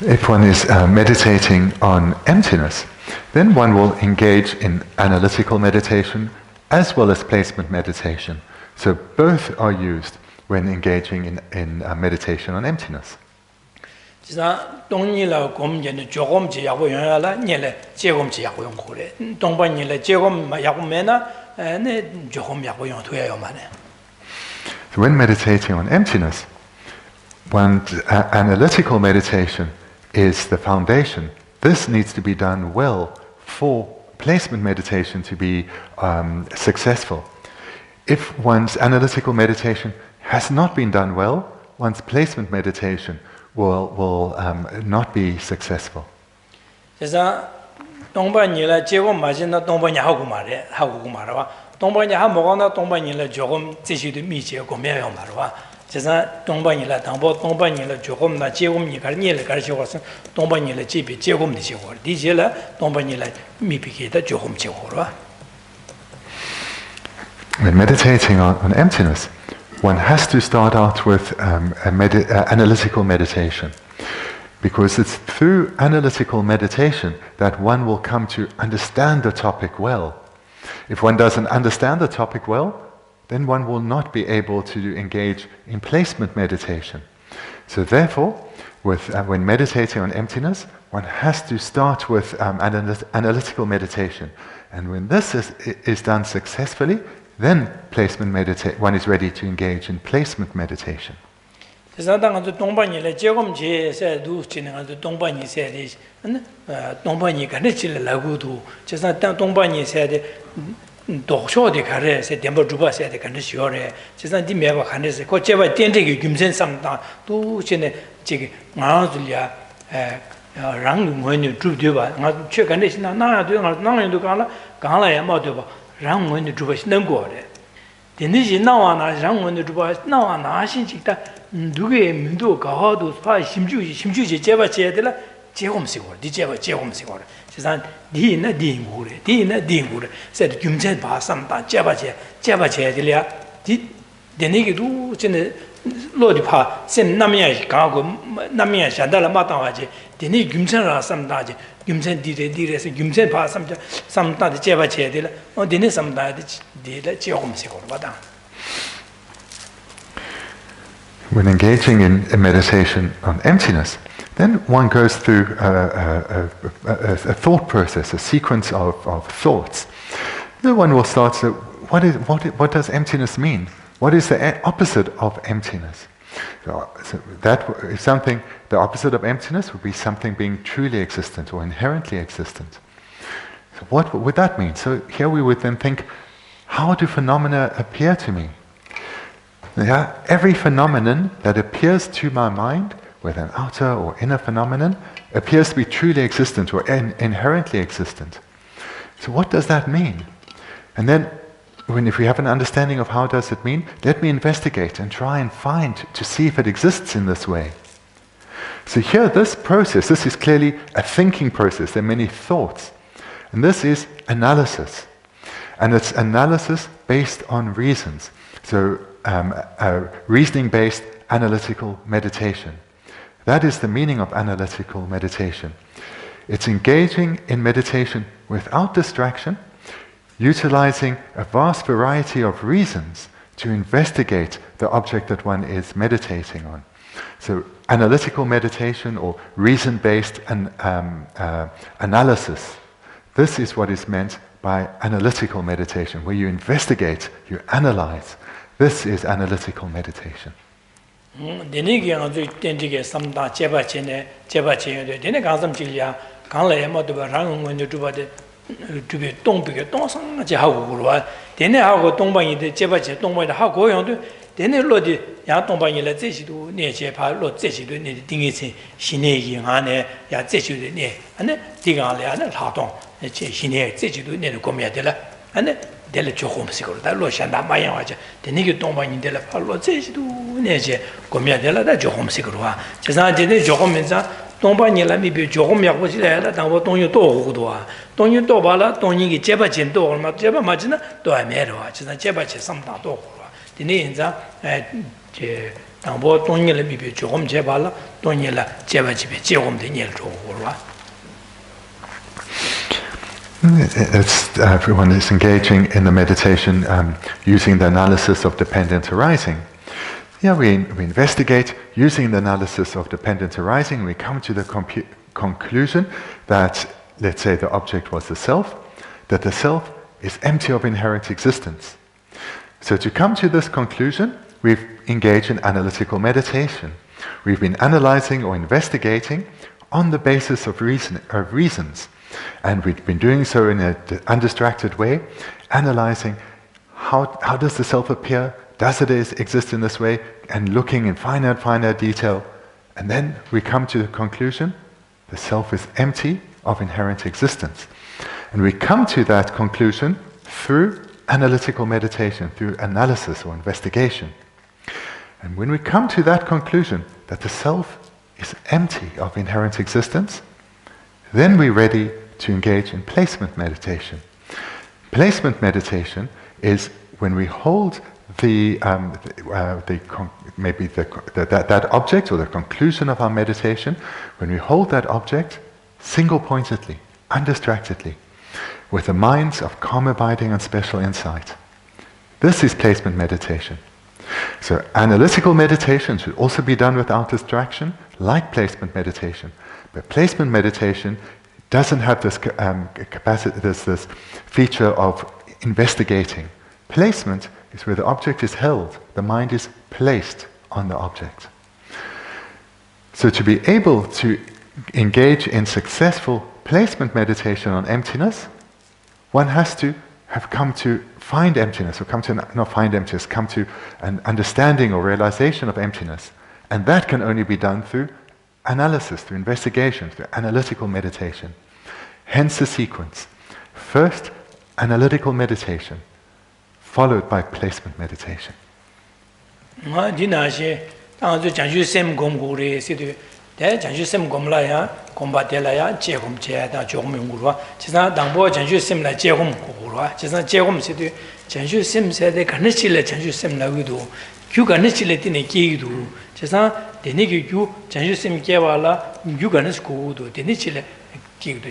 If one is meditating on emptiness, then one will engage in analytical meditation as well as placement meditation. So both are used when engaging in meditation on emptiness. So when meditating on emptiness, one's analytical meditation is the foundation. This needs to be done well for placement meditation to be successful. If one's analytical meditation has not been done well, one's placement meditation will not be successful. When meditating on emptiness, one has to start out with analytical meditation, because it's through analytical meditation that one will come to understand the topic well. If one doesn't understand the topic well, then one will not be able to engage in placement meditation. So therefore, when meditating on emptiness, one has to start with analytical meditation. And when this is done successfully, then one is ready to engage in placement meditation. When engaging in meditation on emptiness, then one goes through a thought process, a sequence of thoughts. Then one will start to, what does emptiness mean? What is the opposite of emptiness? So that is something, the opposite of emptiness would be something being truly existent or inherently existent. So what would that mean? So here we would then think, how do phenomena appear to me? Yeah, every phenomenon that appears to my mind, whether an outer or inner phenomenon, appears to be truly existent or inherently existent. So what does that mean? And then, if we have an understanding of how does it mean, let me investigate and try and find to see if it exists in this way. So here, this process, this is clearly a thinking process. There are many thoughts. And this is analysis. And it's analysis based on reasons. So reasoning-based analytical meditation. That is the meaning of analytical meditation. It's engaging in meditation without distraction, utilizing a vast variety of reasons to investigate the object that one is meditating on. So analytical meditation or reason-based analysis. This is what is meant by analytical meditation, where you investigate, you analyze. This is analytical meditation. dele johom sikor da lo shanda ma yang wa je de ni ge dong ba ni de la pa lo zhe shi du ne je go mya de la da johom sikor wa je sa je de johom men sa dong ba ni la mi bi johom ya bo ji la da wo dong yu do hu do wa dong yu do ba la dong ni ge je ba jin do ma je ba ma ji na do ai me ro wa je sa je ba je sam da do hu wa de ni yin za je dang bo dong ni la mi bi johom je ba la dong ni la je ba ji bi je hom de ni zhe hu wa. Everyone is engaging in the meditation using the analysis of dependent arising. Yeah, we investigate using the analysis of dependent arising. We come to the conclusion that, let's say, the object was the self, that the self is empty of inherent existence. So to come to this conclusion, we've engaged in analytical meditation. We've been analyzing or investigating on the basis of reasons. And we've been doing so in an undistracted way, analyzing how does the self appear, does it exist in this way, and looking in finer detail. And then we come to the conclusion, the self is empty of inherent existence. And we come to that conclusion through analytical meditation, through analysis or investigation. And when we come to that conclusion, that the self is empty of inherent existence, then we're ready to engage in placement meditation. Placement meditation is when we hold that object or the conclusion of our meditation, when we hold that object single-pointedly, undistractedly, with the minds of calm abiding and special insight. This is placement meditation. So analytical meditation should also be done without distraction, like placement meditation. But placement meditation doesn't have this capacity, this feature of investigating. Placement is where the object is held, the mind is placed on the object. So to be able to engage in successful placement meditation on emptiness, one has to have come to find emptiness, or come to an understanding or realization of emptiness. And that can only be done through analysis, through investigation, through analytical meditation. Hence the sequence. First, analytical meditation, followed by placement meditation.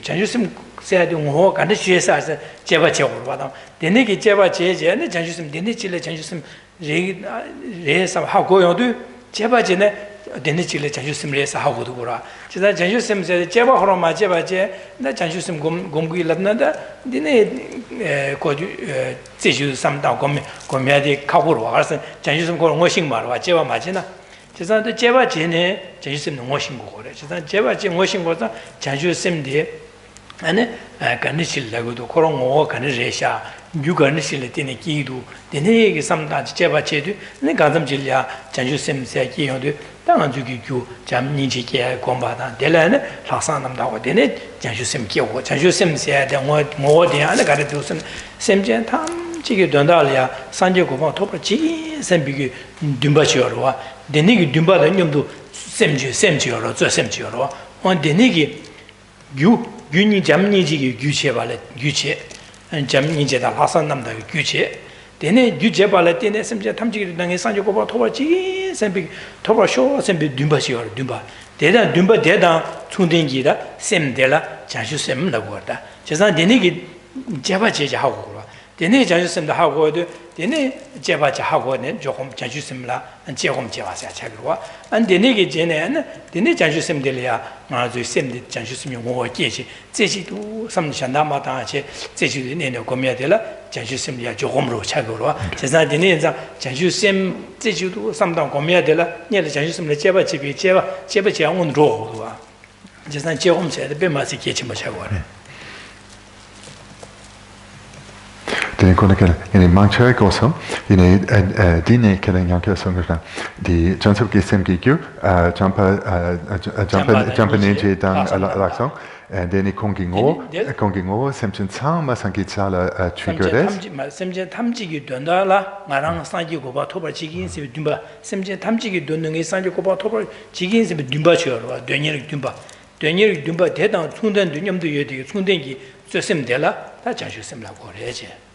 janjusim sayade ngo kan de sa jeba che go ba dene ki jeba che je ne janjusim dene chile janjusim re sa ha go yo du jeba je ne dene chile janjusim re sa ha go du gora chisa janjusim se jeba horo ma jeba je na janjusim gom gi labna da dene ko ju je ju sam da gom ya de ka go ro ga sa janjusim ko ngo sing ma ro jeba ma je na 지산 제바 제네 제심 농어신 거래. 지산 제바 제 농어신 거다 장주심디 아니 간니실라고도 그런 거 간니레샤 뉴간니실 때네 기도 데네게 삼다 제바 제도 네 가담질야 장주심세 기요도 당한 주기 주 잠니지게 공바다 데라네 라산남다고 데네 장주심 기고 장주심세 대모 모데 안에 가르도선 셈제 탐 지게 된다려 산제 고방 토프지 셈비게 듬바치어와 데니기 듬바다 념도 셈지어로 저 셈지어로 원 데니기 유니 잠니지기 유체발레 유체 점 인제다 하산 남다 규제 되네 규제 발에 되네 심지어 탐지기 당에 산지 고바 토바지 셈비 토바쇼 셈비 듬바시어 듬바 대단 듬바 대단 충den기다 셈데라 자주 셈라고 하다 제가 되네기 제바 제자하고 그러 되네 자주 셈다 하고도 되네 제바 자하고는 조금 자주 셈라 조금 제바사 차기와 안 되네기 전에는 되네 자주 셈들이야 아주 셈데 자주 셈이 뭐 계시 제지도 삼산다마다 제 제지도 내는 거면 되라 자주 셈이야 조금으로 차기로 제가 되네 자주 셈 제지도 삼당 거면 되라 내가 자주 셈을 제바 제바 오늘로 제가 조금 제가 배마시 계치 뭐 차고 Den kunne in manche också in dine kan jag kan säga di chansa ke sem ki jumpa ninja dan alaksong den kongingo semchen sama sangitsala triggers semchen 탐지기 된다라 나랑 상지고 봐 토벌 지긴세 듬바 semchen 탐지기 되는 게 상지고 봐 토벌 지긴세 듬바 쳐와 되니르 듬바 대당 충된 념도 여디 충된기 쇠sem되라 다 자주sem라고 그래야지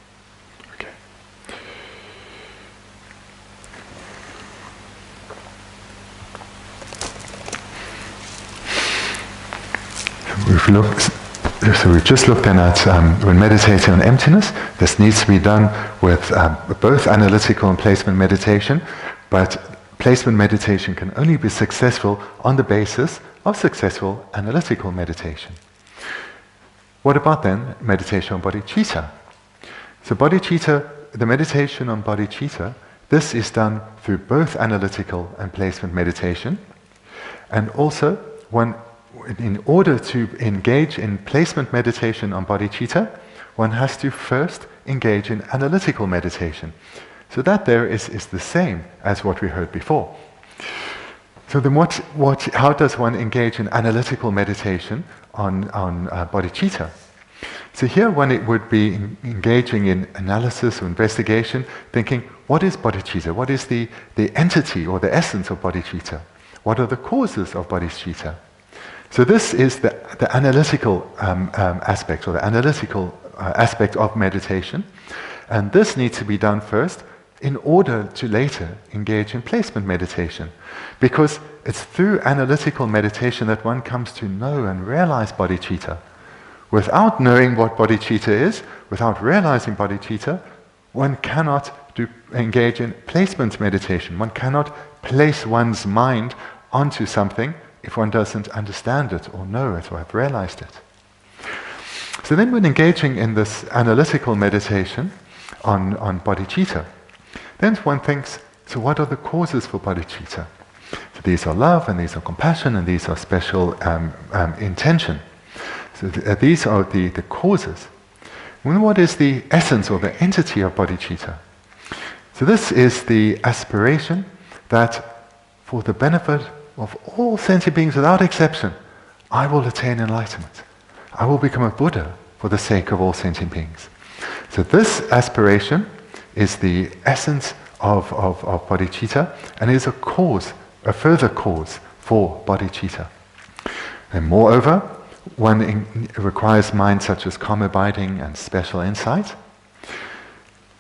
We've just looked then at when meditating on emptiness, this needs to be done with both analytical and placement meditation, but placement meditation can only be successful on the basis of successful analytical meditation. What about then meditation on bodhicitta? So bodhicitta, the meditation on bodhicitta, this is done through both analytical and placement meditation, and also in order to engage in placement meditation on bodhicitta, one has to first engage in analytical meditation. So that there is the same as what we heard before. So then how does one engage in analytical meditation on bodhicitta? So here one would be engaging in analysis or investigation, thinking, what is bodhicitta? What is the entity or the essence of bodhicitta? What are the causes of bodhicitta? So this is the analytical aspect, or the analytical aspect of meditation, and this needs to be done first in order to later engage in placement meditation, because it's through analytical meditation that one comes to know and realize bodhicitta. Without knowing what bodhicitta is, without realizing bodhicitta, one cannot engage in placement meditation. One cannot place one's mind onto something if one doesn't understand it or know it or have realized it. So then when engaging in this analytical meditation on bodhicitta, then one thinks, so what are the causes for bodhicitta? So these are love, and these are compassion, and these are special intention. So these are the causes. Well, what is the essence or the entity of bodhicitta? So this is the aspiration that for the benefit of all sentient beings without exception, I will attain enlightenment. I will become a Buddha for the sake of all sentient beings. So this aspiration is the essence of bodhicitta, and is a further cause for bodhicitta. And moreover, one requires mind such as calm abiding and special insight.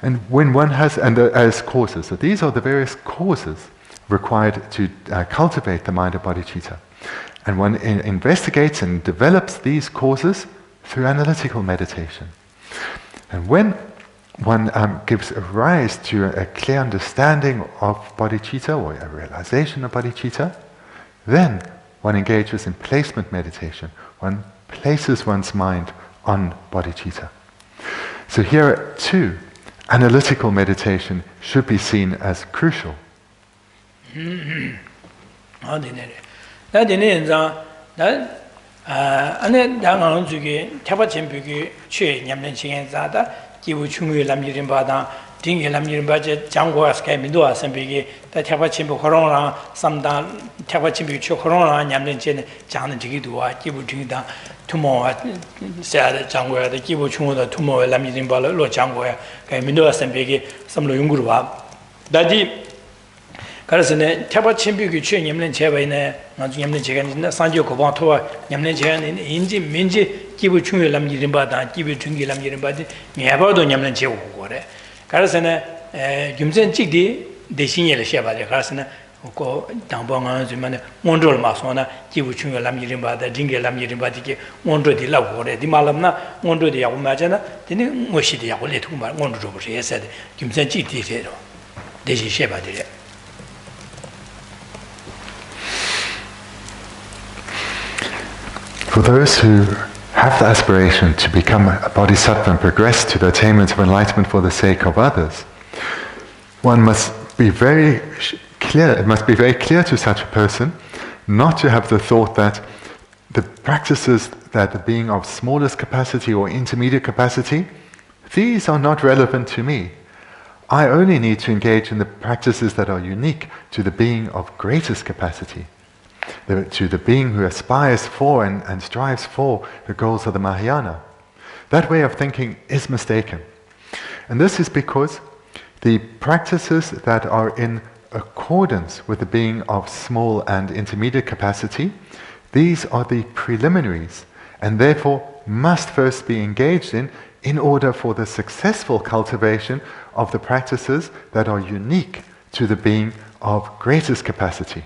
And when one has, as causes, so these are the various causes required to cultivate the mind of bodhicitta. And one investigates and develops these causes through analytical meditation. And when one gives rise to a clear understanding of bodhicitta, or a realization of bodhicitta, then one engages in placement meditation. One places one's mind on bodhicitta. So here too, analytical meditation should be seen as crucial. 기부 중요한 남일인 바다 딩게 남일인 바제 장고가 스케미도 왔음비기 다 태바침부 코로나 삼다 태바침부 초 코로나 냠는제는 장는 지기도 와 기부 중이다 투모와 세아의 장고야 기부 중요한 투모의 남일인 바로 장고야 개민도 왔음비기 섬로 연구로 와 다지 그래서는 태바 침비기 취 냠는 제바이네 나중 냠는 제가 산조 고방 토와 냠는 제가 인지 민지 기부 중요 남기는 바다 기부 중기 남기는 바다 매버도 냠는 제고 그래 그래서는 김전 찍디 대신에 셔봐요 그래서는 고 당방은 좀 원조를 마소나 기부 중요 남기는 바다 딩게 남기는 바디게 원조디 라고 그래 디말람나 원조디 야고 맞잖아 근데 뭐시디 야고 레투 말 원조 버시 했어야 돼 김전 찍디세로 대신 셔봐요 For those who have the aspiration to become a bodhisattva and progress to the attainment of enlightenment for the sake of others, one must be very clear, it must be very clear to such a person not to have the thought that the practices that are being of smallest capacity or intermediate capacity, these are not relevant to me. I only need to engage in the practices that are unique to the being of greatest capacity. To the being who aspires for and strives for the goals of the Mahayana. That way of thinking is mistaken. And this is because the practices that are in accordance with the being of small and intermediate capacity, these are the preliminaries and therefore must first be engaged in order for the successful cultivation of the practices that are unique to the being of greatest capacity.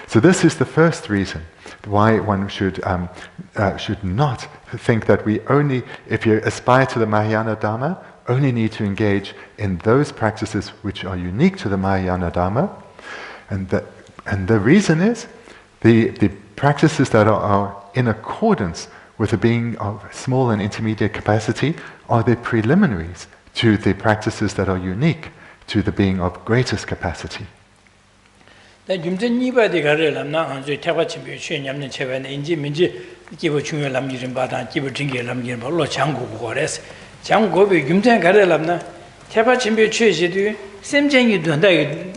So this is the first reason why one should not think that we only, if you aspire to the Mahayana Dharma, only need to engage in those practices which are unique to the Mahayana Dharma. And the reason is the practices that are in accordance with the being of small and intermediate capacity are the preliminaries to the practices that are unique to the being of greatest capacity. 김전 이바디 가려람나 안저 태바침비 취념는 체변 인지 민지 기부 중요 남기는 바다 기부 징계 남기는 벌로 장고고 그래서 장고비 김전 가려람나 태바침비 취지도 심정이 된다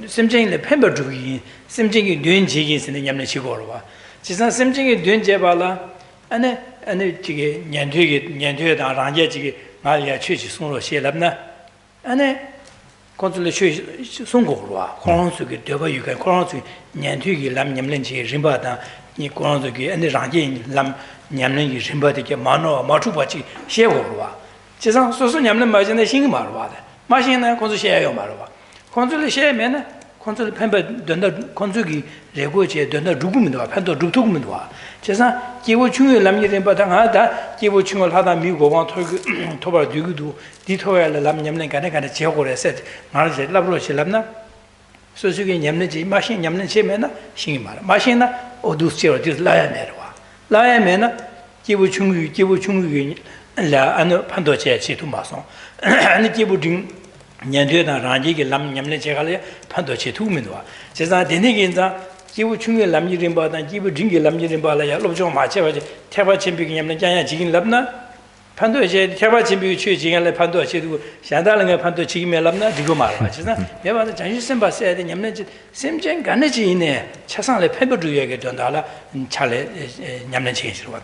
심정이 펜버주기 심정이 된 지기스는 냠는 시고로 봐 지상 심정이 된 제발라 안에 지게 년되다 랑제지기 말이야 취지 송로 시랍나 안에 control 송고로와 코론스게 되어 유가 코론스 년투기 람냠len지 림바다 이 코론스게 안에 랑제 람 냠len지 림바데게 마노 마투바치 셰고로와 지상 소소 냠len 마진의 신이 말로와다 마신나 control 셰요 말로와 control 셰면은 control 펜바 된다 control이 레고제 된다 누구면도 판도 누구면도 지상 기부 중요 람이 바당하다 기부 중요를 하다 미고방 토바 두기도 디토야를 람냠는 간에 제고를 했어 말을 라브로시 람나 소수게 냠는지 마신 냠는 체면은 신이 말 마신나 오두스여 디라야메와 라야메나 기부 중요 라 안에 판도 제치도 마송 아니 기부 중 년되다 랑지게 람냠는 제가래 판도 제투면도 지상 되네긴자 기부 중에 남기는 바다 기부 징게 남기는 바라야 로좀 마쳐가지 태바 침비기 냠는 자야 지긴 랍나 판도에 태바 침비기 취지간에 판도 제도 샤달은 게 판도 지기면 랍나 이거 말아 진짜 내가 자신심 봤어야 돼 냠는 심정 간내지네 차상에 펜버주에게 된다라 차례 냠는 지기로 봐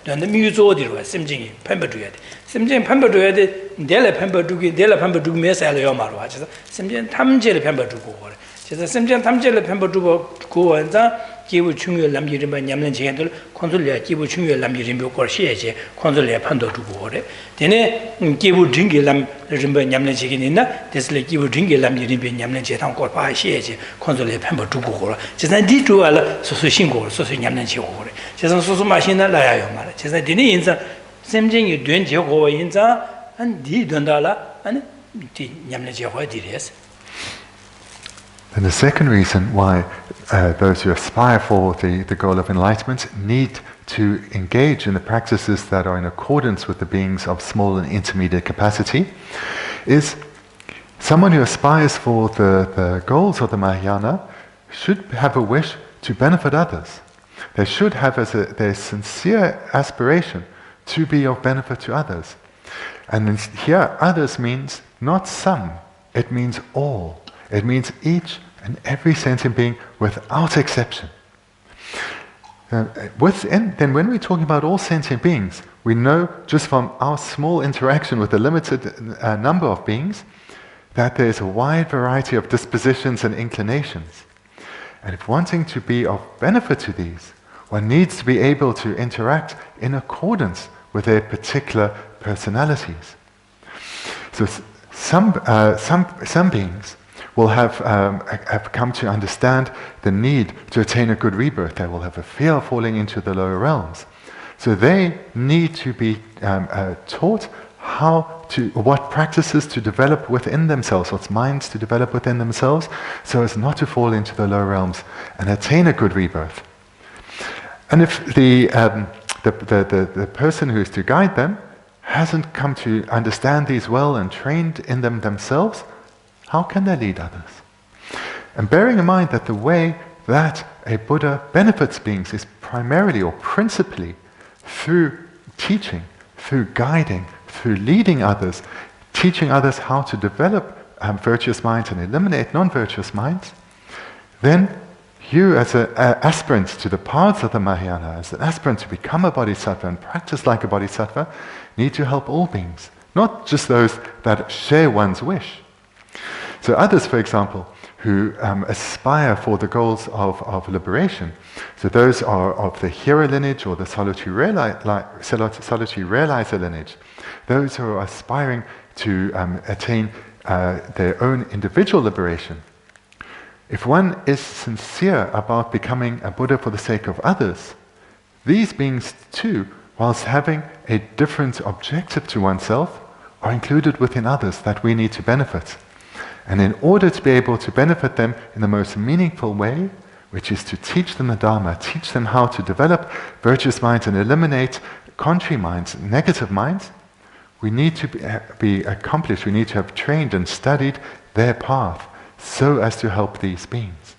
펜도 미주어디로 심정이 펜버주야 돼 심정 펜버주야 돼 내래 펜버주기 내래 펜버주기 메시아를 말아 진짜 심정 탐제를 펜버주고 그래 그래서 심정 탐제를 펜버주고 고원자 기부 중요 남기는 바 냠는 제들 콘솔리아 기부 중요 남기는 거 시에제 콘솔리아 판도 두고 그래 되네 기부 딩게 남 림바 냠는 제기는나 데슬레 기부 딩게 남기는 비 냠는 제당 거 시에제 콘솔리아 판도 두고 그래 진짜 디주알 소소 신고 소소 냠는 제고 그래 진짜 소소 마신나 라야요 말 진짜 되네 인자 심정이 된 제고 인자 한디 된다라 아니 디 냠는 제고 디레스. And the second reason why those who aspire for the goal of enlightenment need to engage in the practices that are in accordance with the beings of small and intermediate capacity is someone who aspires for the goals of the Mahayana should have a wish to benefit others. They should have their sincere aspiration to be of benefit to others. And here others means not some, it means all. It means each and every sentient being without exception. Then when we're talking about all sentient beings, we know just from our small interaction with a limited number of beings that there's a wide variety of dispositions and inclinations. And if wanting to be of benefit to these, one needs to be able to interact in accordance with their particular personalities. So some beings will have come to understand the need to attain a good rebirth. They will have a fear of falling into the lower realms. So they need to be taught what practices to develop within themselves, what minds to develop within themselves, so as not to fall into the lower realms and attain a good rebirth. And if the person who is to guide them hasn't come to understand these well and trained in them themselves, how can they lead others? And bearing in mind that the way that a Buddha benefits beings is primarily or principally through teaching, through guiding, through leading others, teaching others how to develop virtuous minds and eliminate non-virtuous minds, then you as an aspirant to the paths of the Mahayana, as an aspirant to become a bodhisattva and practice like a bodhisattva, need to help all beings, not just those that share one's wish. So others, for example, who aspire for the goals of liberation, so those are of the hero lineage or the solitary realizer lineage, those who are aspiring to attain their own individual liberation. If one is sincere about becoming a Buddha for the sake of others, these beings too, whilst having a different objective to oneself, are included within others that we need to benefit. And in order to be able to benefit them in the most meaningful way, which is to teach them the Dharma, teach them how to develop virtuous minds and eliminate contrary minds, negative minds, we need to be accomplished, we need to have trained and studied their path so as to help these beings.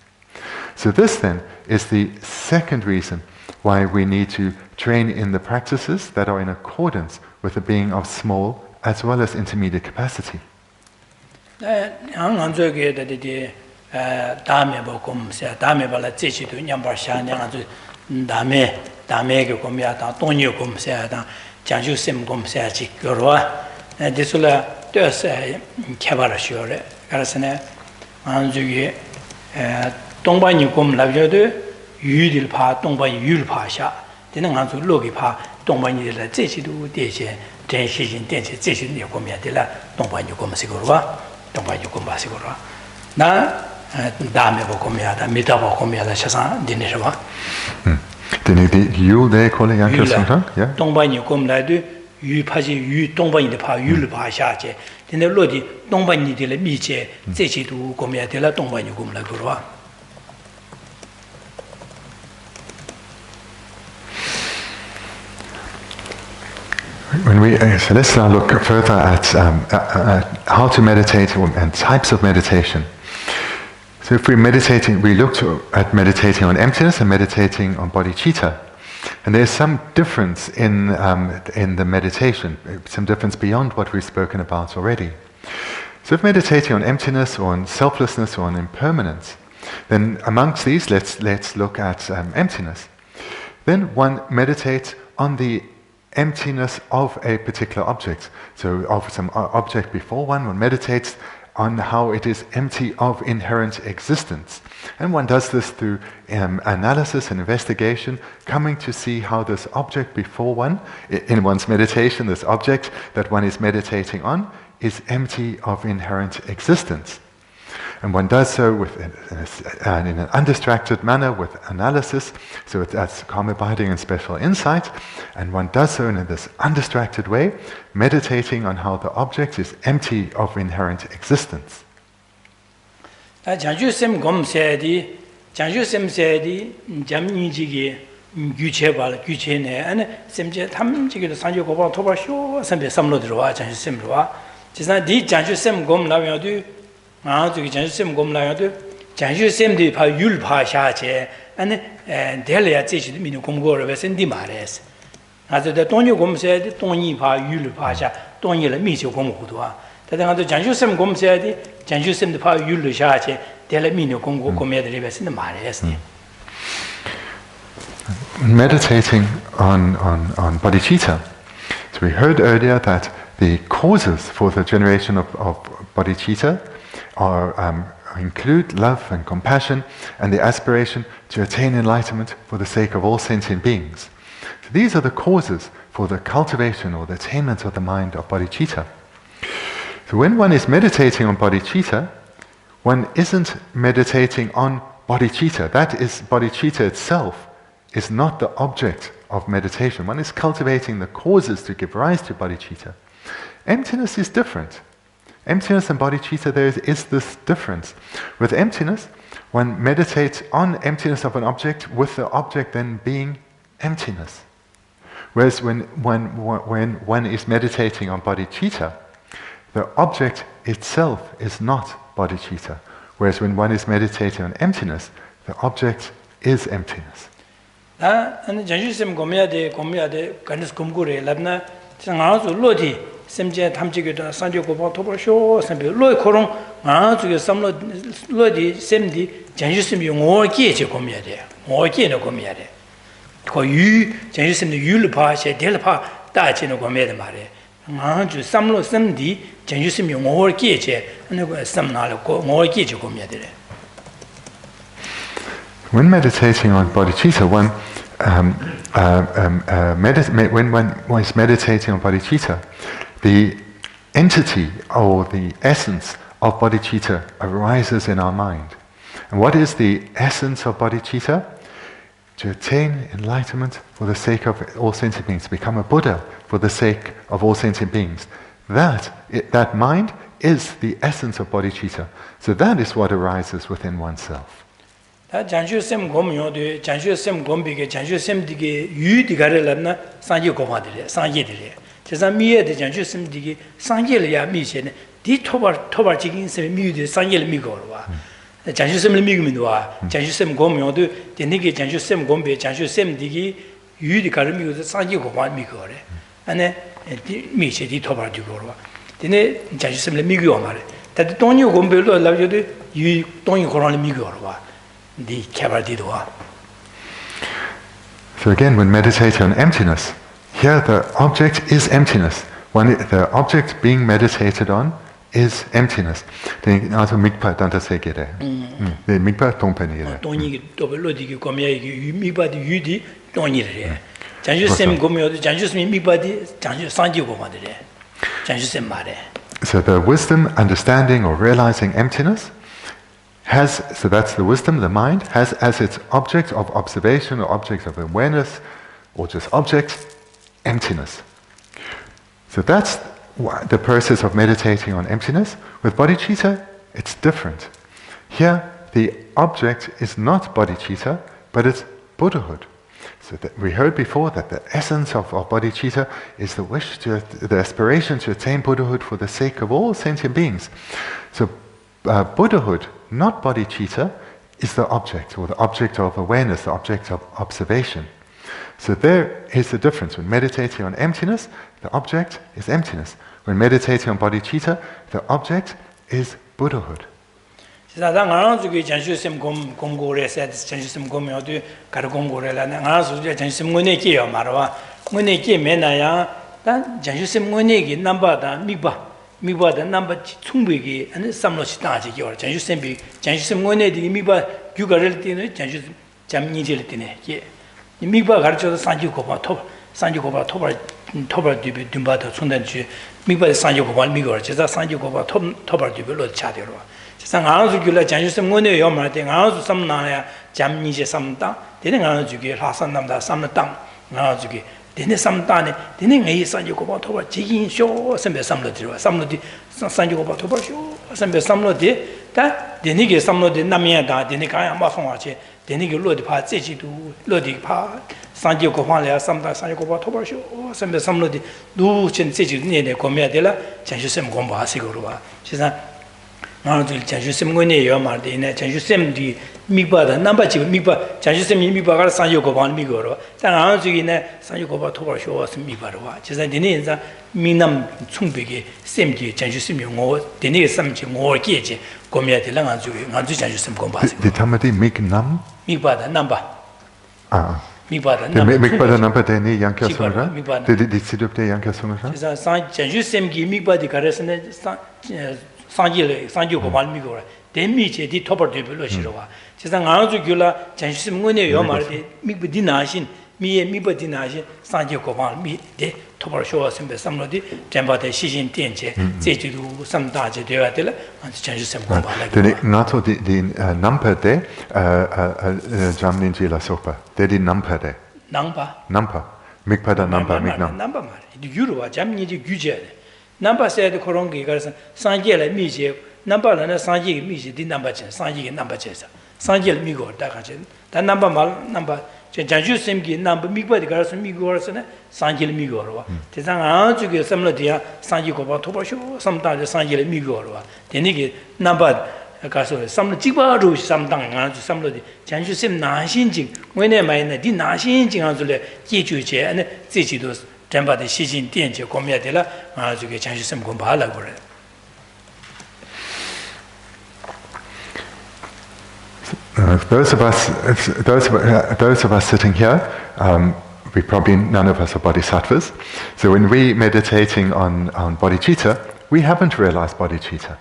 So this then is the second reason why we need to train in the practices that are in accordance with the being of small as well as intermediate capacity. So let's now look further at how to meditate and types of meditation. So if we're meditating, we look at meditating on emptiness and meditating on bodhicitta. And there's some difference in the meditation, some difference beyond what we've spoken about already. So if meditating on emptiness or on selflessness or on impermanence, then amongst these, let's look at emptiness. Then one meditates on the emptiness of a particular object. So of some object before one meditates on how it is empty of inherent existence. And one does this through analysis and investigation, coming to see how this object before one, in one's meditation, this object that one is meditating on, is empty of inherent existence. And one does so in an undistracted manner with analysis, so that's calm abiding and special insight. And one does so in this undistracted way, meditating on how the object is empty of inherent existence. Meditating on bodhicitta. So we heard earlier that the causes for the generation of bodhicitta include love and compassion and the aspiration to attain enlightenment for the sake of all sentient beings. So these are the causes for the cultivation or the attainment of the mind of bodhicitta. So when one is meditating on bodhicitta, one isn't meditating on bodhicitta. That is, bodhicitta itself is not the object of meditation. One is cultivating the causes to give rise to bodhicitta. Emptiness is different. Emptiness and bodhicitta, there is this difference. With emptiness, one meditates on emptiness of an object with the object then being emptiness. Whereas when one is meditating on bodhicitta, the object itself is not bodhicitta. Whereas when one is meditating on emptiness, the object is emptiness. semje tamjige da sanjo gopa toba sho sembe loi korong nga zuge samlo loi di semdi janju sembi ngo gie je gomya de ngo gie no gomya de ko yu janju semdi yu le pa she de le pa da je no gomya de ma de nga ju samlo semdi janju sembi ngo gie je ne ko sam na le ko ngo gie je gomya de. When meditating on bodhicitta, when one is meditating on bodhicitta, the entity or the essence of bodhicitta arises in our mind. And what is the essence of bodhicitta? To attain enlightenment for the sake of all sentient beings, to become a Buddha for the sake of all sentient beings. That mind is the essence of bodhicitta. So that is what arises within oneself. janju sem gom yo de janju sem gom bi ge janju sem di ge yu di ga re la na sang ye go ma de le sang ye de le je sa mi ye de janju sem di ge sang ye le ya mi che ne di tobar ji gin sem mi yu de sang ye le mi go lo ba janju sem le mi mi do wa janju sem gom yo de de ni ge janju sem gom bi janju sem di ge yu di ga re mi go de sang ye go ma mi go re ane di mi che di tobar ji go lo ba de ne janju sem le mi go ma re ta de dong yu gom bi lo la yo de yu dong yu go ran le mi go lo ba. So again, when meditating on emptiness, here the object is emptiness. The object being meditated on is emptiness. Also mikpa danta segere. The mikpa tongpanire. Tongi dobelo di komya mikpa di yudi tongire. Janju sem gomyo janju sem mikpa di janju sanji gomadire. Janju sem mare. So the wisdom, understanding or realizing emptiness so that's the wisdom, the mind, has as its object of observation or object of awareness, or just object, emptiness. So that's the process of meditating on emptiness. With bodhicitta, it's different. Here, the object is not bodhicitta, but it's Buddhahood. So that we heard before that the essence of bodhicitta is the aspiration to attain Buddhahood for the sake of all sentient beings. So Buddhahood, not bodhicitta, is the object, or the object of awareness, the object of observation. So there is the difference. When meditating on emptiness, the object is emptiness. When meditating on bodhicitta, the object is Buddhahood. 미바다 남바 충분히 아니 삼로시 다지 겨 전주 셈비 전주 셈고네디 미바 규가를 때는 전주 잠니질 때네 예 미바 가르쳐서 산지 고바 토발 뒤비 듬바도 손단지 미바 산지 고바 미거 제가 산지 고바 토발 뒤비로 차대로 세상 아주 규라 전주 셈고네 요마데 아주 삼나야 잠니제 삼다 되는 아주 규 하산남다 삼나땅 아주 되네 삼다네 되네 이 산지 고바 토발 지긴 쇼 선배 삼로 들어 삼로디 산지 고바 토발 쇼 선배 삼로디 다 되네게 삼로디 남이야다 되네 가야 마송하지 되네게 로디 파 제지도 로디 파 산지 고바래 삼다 산지 고바 토발 쇼 선배 삼로디 누친 제지도 네네 고미야들라 전주샘 공부하시고로 와 세상 나도 전주샘 고네 요마데네 전주샘디 미바다 남바지 미바 자주sem이 미바가 산요고바 미거로 땅 저기네 산요고바 토바쇼스 미바로와 제가 되네자 미남 충백이 셈지 자주sem이 뭐 되네 셈지 뭐 끼지 고미야들랑 아주 자주sem 공부하세요. 디타마디 미남 미바다 남바 미바다 남바 미바다 남바 되네 양켜서라 디시럽데 양켜서라 제가 산 자주sem기 미바디 가르스네 상지를 상지고 말미고 대미제 디 토벌 되별로 싫어와 세상 아주 줄라 전심 문에 요 말이 미부디 나신 미에 미부디 나신 상지고 말미데 토벌 쇼었으면 삼로디 템바데 시신 텐제 제주도 삼다제 되어야 될 전심 공부하라 Den nato di nampade jamninji la sopa. Dedi nampade. Nampa. Mikpada nampa miknam. 남바 말. 유로와 잠니지 규제. 남바 세드 그런 게 그래서 상계를 미제 남바는 상계 미제 디 남바체 상계 남바체서 상계를 미고 다가체. 단 남바 말 남바 전주 셈기 남바 미고디 그래서 미고서는 상계를 미고로. 대상 아주게 섬로디야 상계 고바 토바쇼 섬다제 상계를 미고로. 되니게 남바 가서 삼로 찍바로 삼당 아주 삼로디 전주 셈 나신징 왜네 마이네 디 나신징 아주래 기주제 안에 제지도 템바데 시진 띠엔제 고미야데라 아주게 전주섬 공부하려고 그래. Those of us sitting here, we probably none of us are bodhisattvas. So when we meditating on bodhicitta, we haven't realized bodhicitta.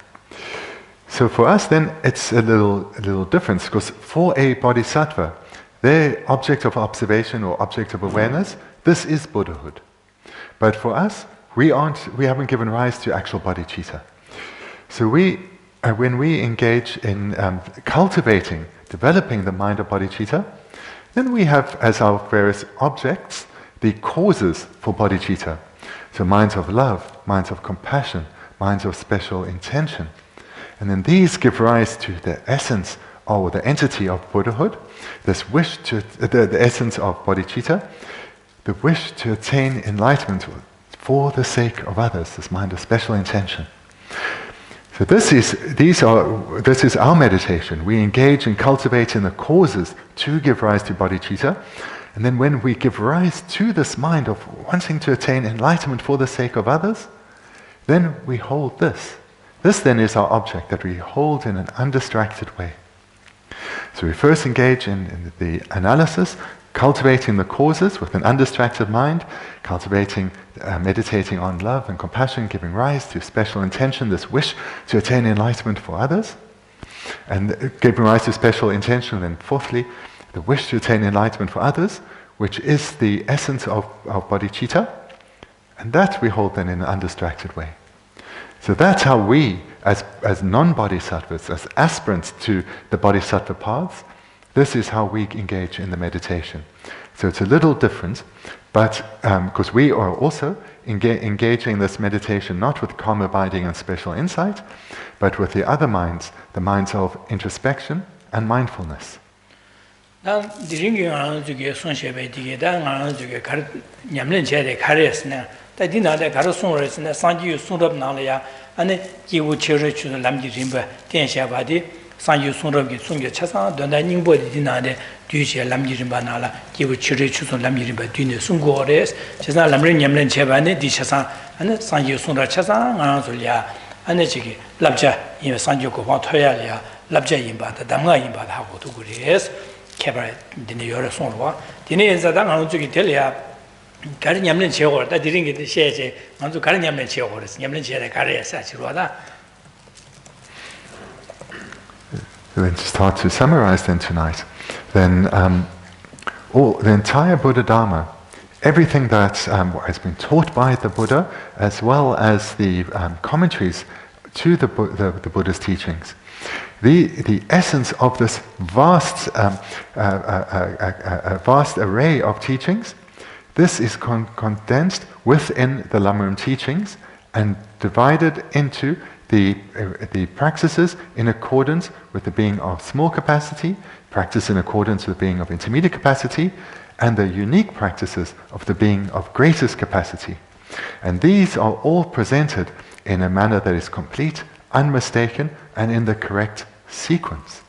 So for us, then it's a little different because for a bodhisattva, their object of observation or object of awareness, this is Buddhahood. But for us, we haven't given rise to actual bodhicitta. So when we engage in cultivating, developing the mind of bodhicitta, then we have as our various objects the causes for bodhicitta. So minds of love, minds of compassion, minds of special intention. And then these give rise to the essence or the entity of Buddhahood, this wish to, the essence of bodhicitta, the wish to attain enlightenment for the sake of others, this mind of special intention. So this is our meditation. We engage in cultivating the causes to give rise to bodhicitta, and then when we give rise to this mind of wanting to attain enlightenment for the sake of others, then we hold this. This then is our object that we hold in an undistracted way. So we first engage in the analysis, cultivating the causes with an undistracted mind, meditating on love and compassion, giving rise to special intention, this wish to attain enlightenment for others, and giving rise to special intention, and fourthly, the wish to attain enlightenment for others, which is the essence of bodhicitta, and that we hold then in an undistracted way. So that's how we, as non-bodhisattvas, as aspirants to the bodhisattva paths, this is how we engage in the meditation. So it's a little different, but because we are also engaging this meditation not with calm abiding and special insight, but with the other minds, the minds of introspection and mindfulness. 다디나데 가르송으로서는 상지유 송럽 나려야 안에 기우 체르추는 남기 림바 텐샤바디 상지유 송럽기 송게 차상 donda닝보디 디나데 뒤에 남기 림바 나라 기우 체르추는 남기 림바 뒤에 송고레스 제가 남른 냠len 제반에 디차상 안에 상지유 송럽 차상 안솔야 안에 지기 랍자 이 상지유 고방 토야려 랍자 임바다 담가 임바다 하고도 그래서 개발 디네 여러 송으로 디네 인자당 하는 쪽이 될야 가른 냠는 지역을 다 드린 게 시에제 먼저 가른 냠는 지역을 냠는 지역에 가려서 지로다. Then to start to summarize then tonight, then the entire Buddha Dharma, everything that has been taught by the Buddha, as well as the commentaries to the Buddha's teachings, the essence of this vast array of teachings. This is condensed within the Lama teachings and divided into the practices in accordance with the being of small capacity, practice in accordance with the being of intermediate capacity, and the unique practices of the being of greatest capacity. And these are all presented in a manner that is complete, unmistaken, and in the correct sequence.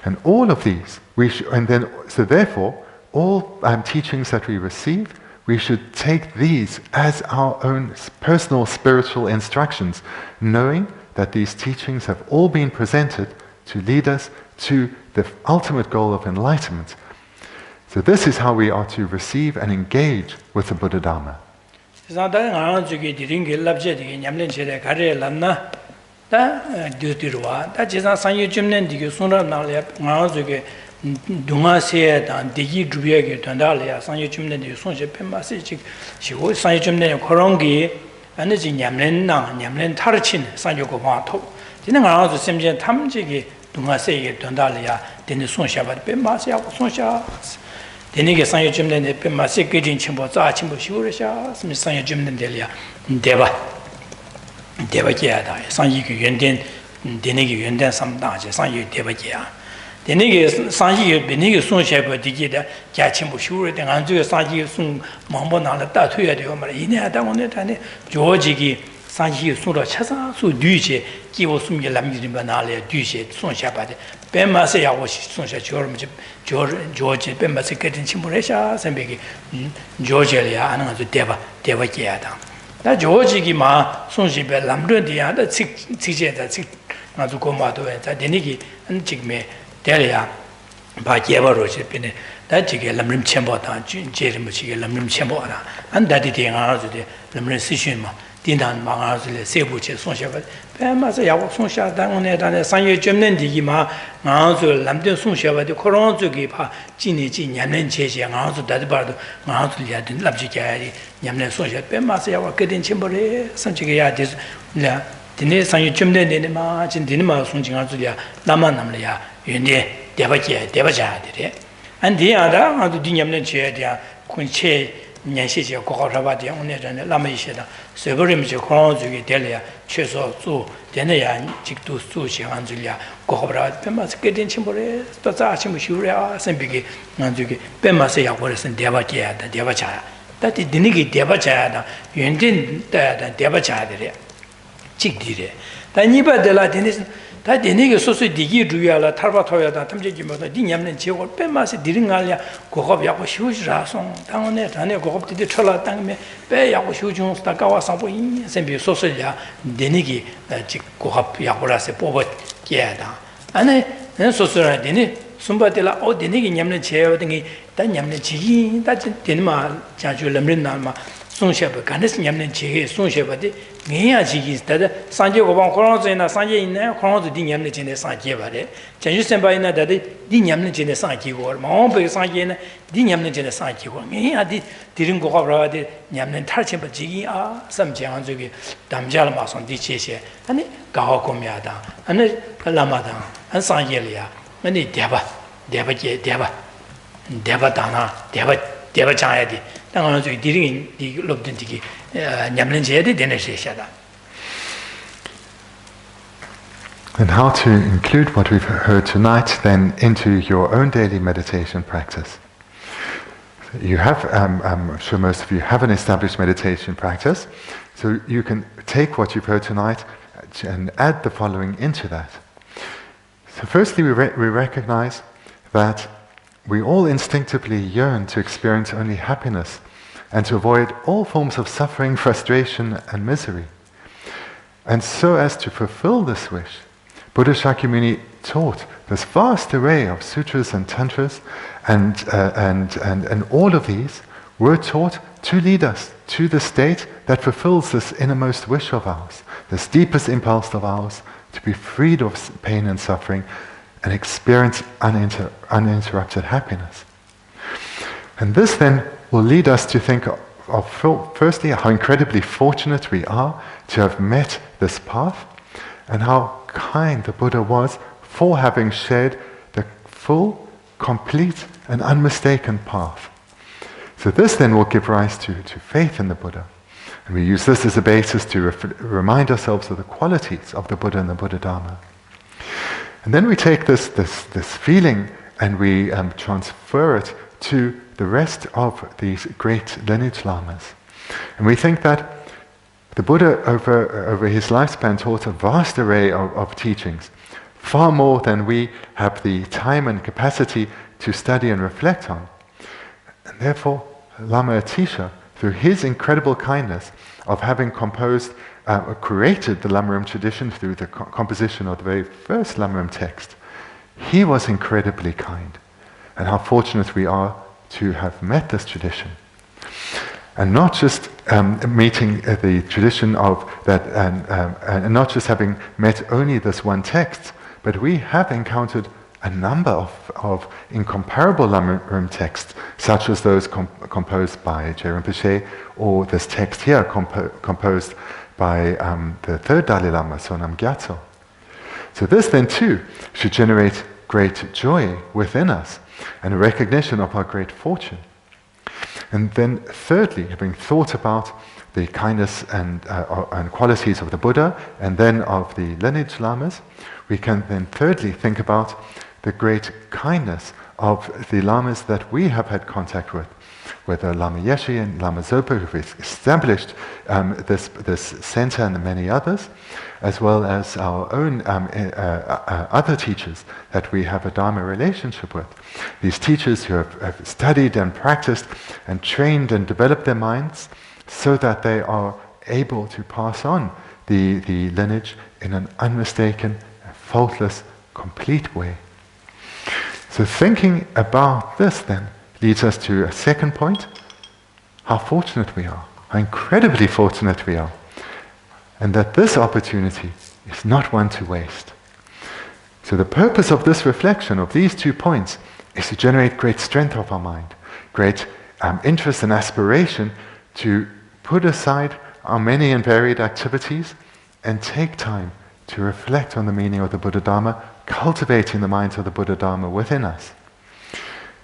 And all of these, therefore, all teachings that we receive, we should take these as our own personal spiritual instructions, knowing that these teachings have all been presented to lead us to the ultimate goal of enlightenment. So this is how we are to receive and engage with the Buddha Dharma. 다 드드와 다 제사 상유 줌는 디게 손을 나려 나서게 동아세다 디기 주비에게 된다려 상유 줌는 디 손제 펜마세지 시고 상유 줌는 그런 게 안지 냠렌나 냠렌 타르친 상유고 바토 지는 가서 심지어 탐지기 동아세게 된다려 되는 손샤바 펜마세하고 손샤 되니게 상유 줌는 펜마세 께진 침보 자 침보 시고르샤 스미 상유 줌는 데려 대바 대바기야다 상이기 연된 되네기 연된 삼다제 상이 대바기야 되네기 상이 베네기 손셰버 디기다 갸침부 슈르 등 안주에 상이 손 망보나라 따투야 되고 말 이내하다 오늘 다네 조지기 상이 손으로 차사 수 뒤제 기고 숨게 남기는 바나래 뒤제 손셰바데 뱀마세 야고 손셰 조르지 조지 뱀마세 같은 침부레샤 선배기 조제리아 하는 아주 대바기야다 다 조지기 마 손시베 람르디야 다 직제다 직 아주 고마도에 다 되니기 직메 대리야 바게버로지 비네 다 지게 람림 첨보다 제르무지게 람림 첨보라 안다디 대가지데 람림 시신마 딘단 망아즈레 세부체 손샤바 배마서 야고 손샤 당원에다네 상여 점는 디기마 나즈 람데 손샤바데 코로나족이 파 진이지 냠는 제제 나즈 다드바도 나즈 야든 랍지게야리 냠는 손샤 배마서 야고 그든 침벌에 선지게 야디스 라 디네 상여 점는 데네마 진디네마 손징아즈야 라만 남려야 윤데 대바자들이 안디야다 아주 디냠는 제야디야 군체 년시제 고고라바디 오늘은 라마이시다 세버림지 코로나족이 될이야 최소 주 되네야 직도 수시 안줄이야 고고라 뱀마스 깨진 침벌에 또 자침 쉬우랴 선비기 안주기 뱀마스 약벌에서 대바지야다 대바자 다디 디니기 대바자야다 연진 때다 대바자들이 직디래 다니바들라 디니 다 되네게 소소 디기 주야라 탈바토야다 탐제기마다 디냠는 제고 뱀마스 디링알야 고급 약고 쉬우지라송 당원에 단에 고급들이 철라 땅에 배 약고 쉬우중스다 가와서 보인 선비 소소야 되네게 직 고급 약고라서 뽑아 깨다 안에 소소라 되네 숨바들라 어 되네게 냠는 제어 등이 다 냠는 지기 다 되는마 자주 람린나마 손셰바 간에스 냠는 제게 손셰바데 내야 지기스다 산제고 방 코로나제나 산제 있네 코로나도 디냠는 제네 산제바데 전주선바이나 다데 디냠는 제네 산제고 마음베 산제나 디냠는 제네 산제고 내야디 디린 고가브라데 냠는 탈침바 지기 아 삼제한 저기 담자를 마선 디체셰 아니 가하고미야다 아니 라마다 한 산제리야 아니 대바다나 대바자야디 당연히 저기 디링 디 롭든 디기 냠는 제야디 되네시샤다. And how to include what we've heard tonight then into your own daily meditation practice. You have, I'm sure most of you have an established meditation practice, so you can take what you've heard tonight and add the following into that. So firstly, we recognize that we all instinctively yearn to experience only happiness and to avoid all forms of suffering, frustration, and misery. And so as to fulfill this wish, Buddha Shakyamuni taught this vast array of sutras and tantras, and all of these were taught to lead us to the state that fulfills this innermost wish of ours, this deepest impulse of ours, to be freed of pain and suffering and experience uninterrupted happiness. And this then will lead us to think of firstly how incredibly fortunate we are to have met this path, and how kind the Buddha was for having shared the full, complete and unmistaken path. So this then will give rise to faith in the Buddha. And we use this as a basis to remind ourselves of the qualities of the Buddha and the Buddha Dharma. And then we take this feeling and we transfer it to the rest of these great lineage lamas. And we think that the Buddha over his lifespan taught a vast array of teachings, far more than we have the time and capacity to study and reflect on. And therefore, Lama Atisha, through his incredible kindness of having created the Lamaram tradition through the composition of the very first Lamaram text, he was incredibly kind. And how fortunate we are to have met this tradition. and not just meeting the tradition of that, and not just having met only this one text, but we have encountered a number of incomparable Lama Rim texts, such as those composed by Je Rinpoche, or this text here composed by the third Dalai Lama, Sonam Gyatso. So this then too should generate great joy within us and a recognition of our great fortune. And then thirdly, having thought about the kindness and qualities of the Buddha and then of the lineage lamas, we can then thirdly think about the great kindness of the lamas that we have had contact with, whether Lama Yeshe and Lama Zopa, who've established this center and many others, as well as our own other teachers that we have a Dharma relationship with. These teachers who have studied and practiced and trained and developed their minds so that they are able to pass on the lineage in an unmistaken, faultless, complete way. So thinking about this then leads us to a second point: how fortunate we are, how incredibly fortunate we are, and that this opportunity is not one to waste. So the purpose of this reflection, of these 2 points, is to generate great strength of our mind, great interest and aspiration to put aside our many and varied activities and take time to reflect on the meaning of the Buddha Dharma, cultivating the minds of the Buddha Dharma within us.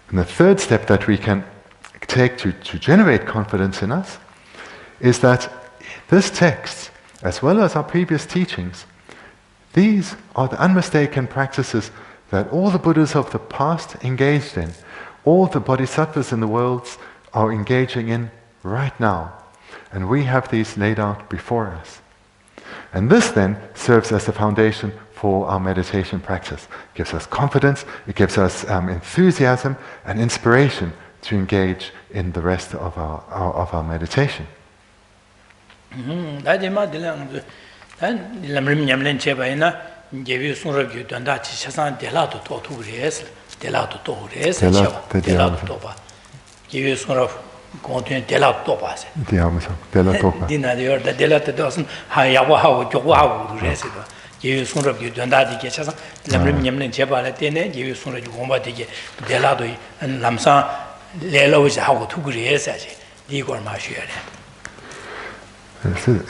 And the third step that we can take to generate confidence in us is that this text, as well as our previous teachings, these are the unmistaken practices that all the Buddhas of the past engaged in, all the Bodhisattvas in the world are engaging in right now. And we have these laid out before us. And this then serves as the foundation for our meditation practice. It gives us confidence, it gives us enthusiasm and inspiration to engage in the rest of our meditation.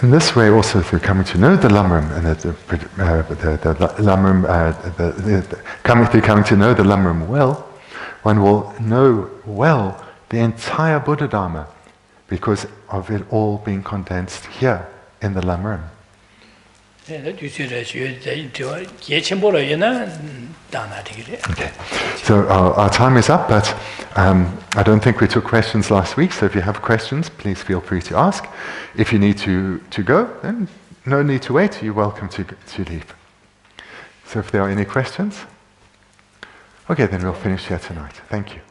In this way, also through coming to know the Lamrim and coming to know the Lamrim well, one will know well the entire Buddha Dharma because of it all being condensed here in the Lamrim. Okay, so our time is up, but I don't think we took questions last week, so if you have questions, please feel free to ask. If you need to go, then no need to wait, you're welcome to leave. So if there are any questions, okay, then we'll finish here tonight. Thank you.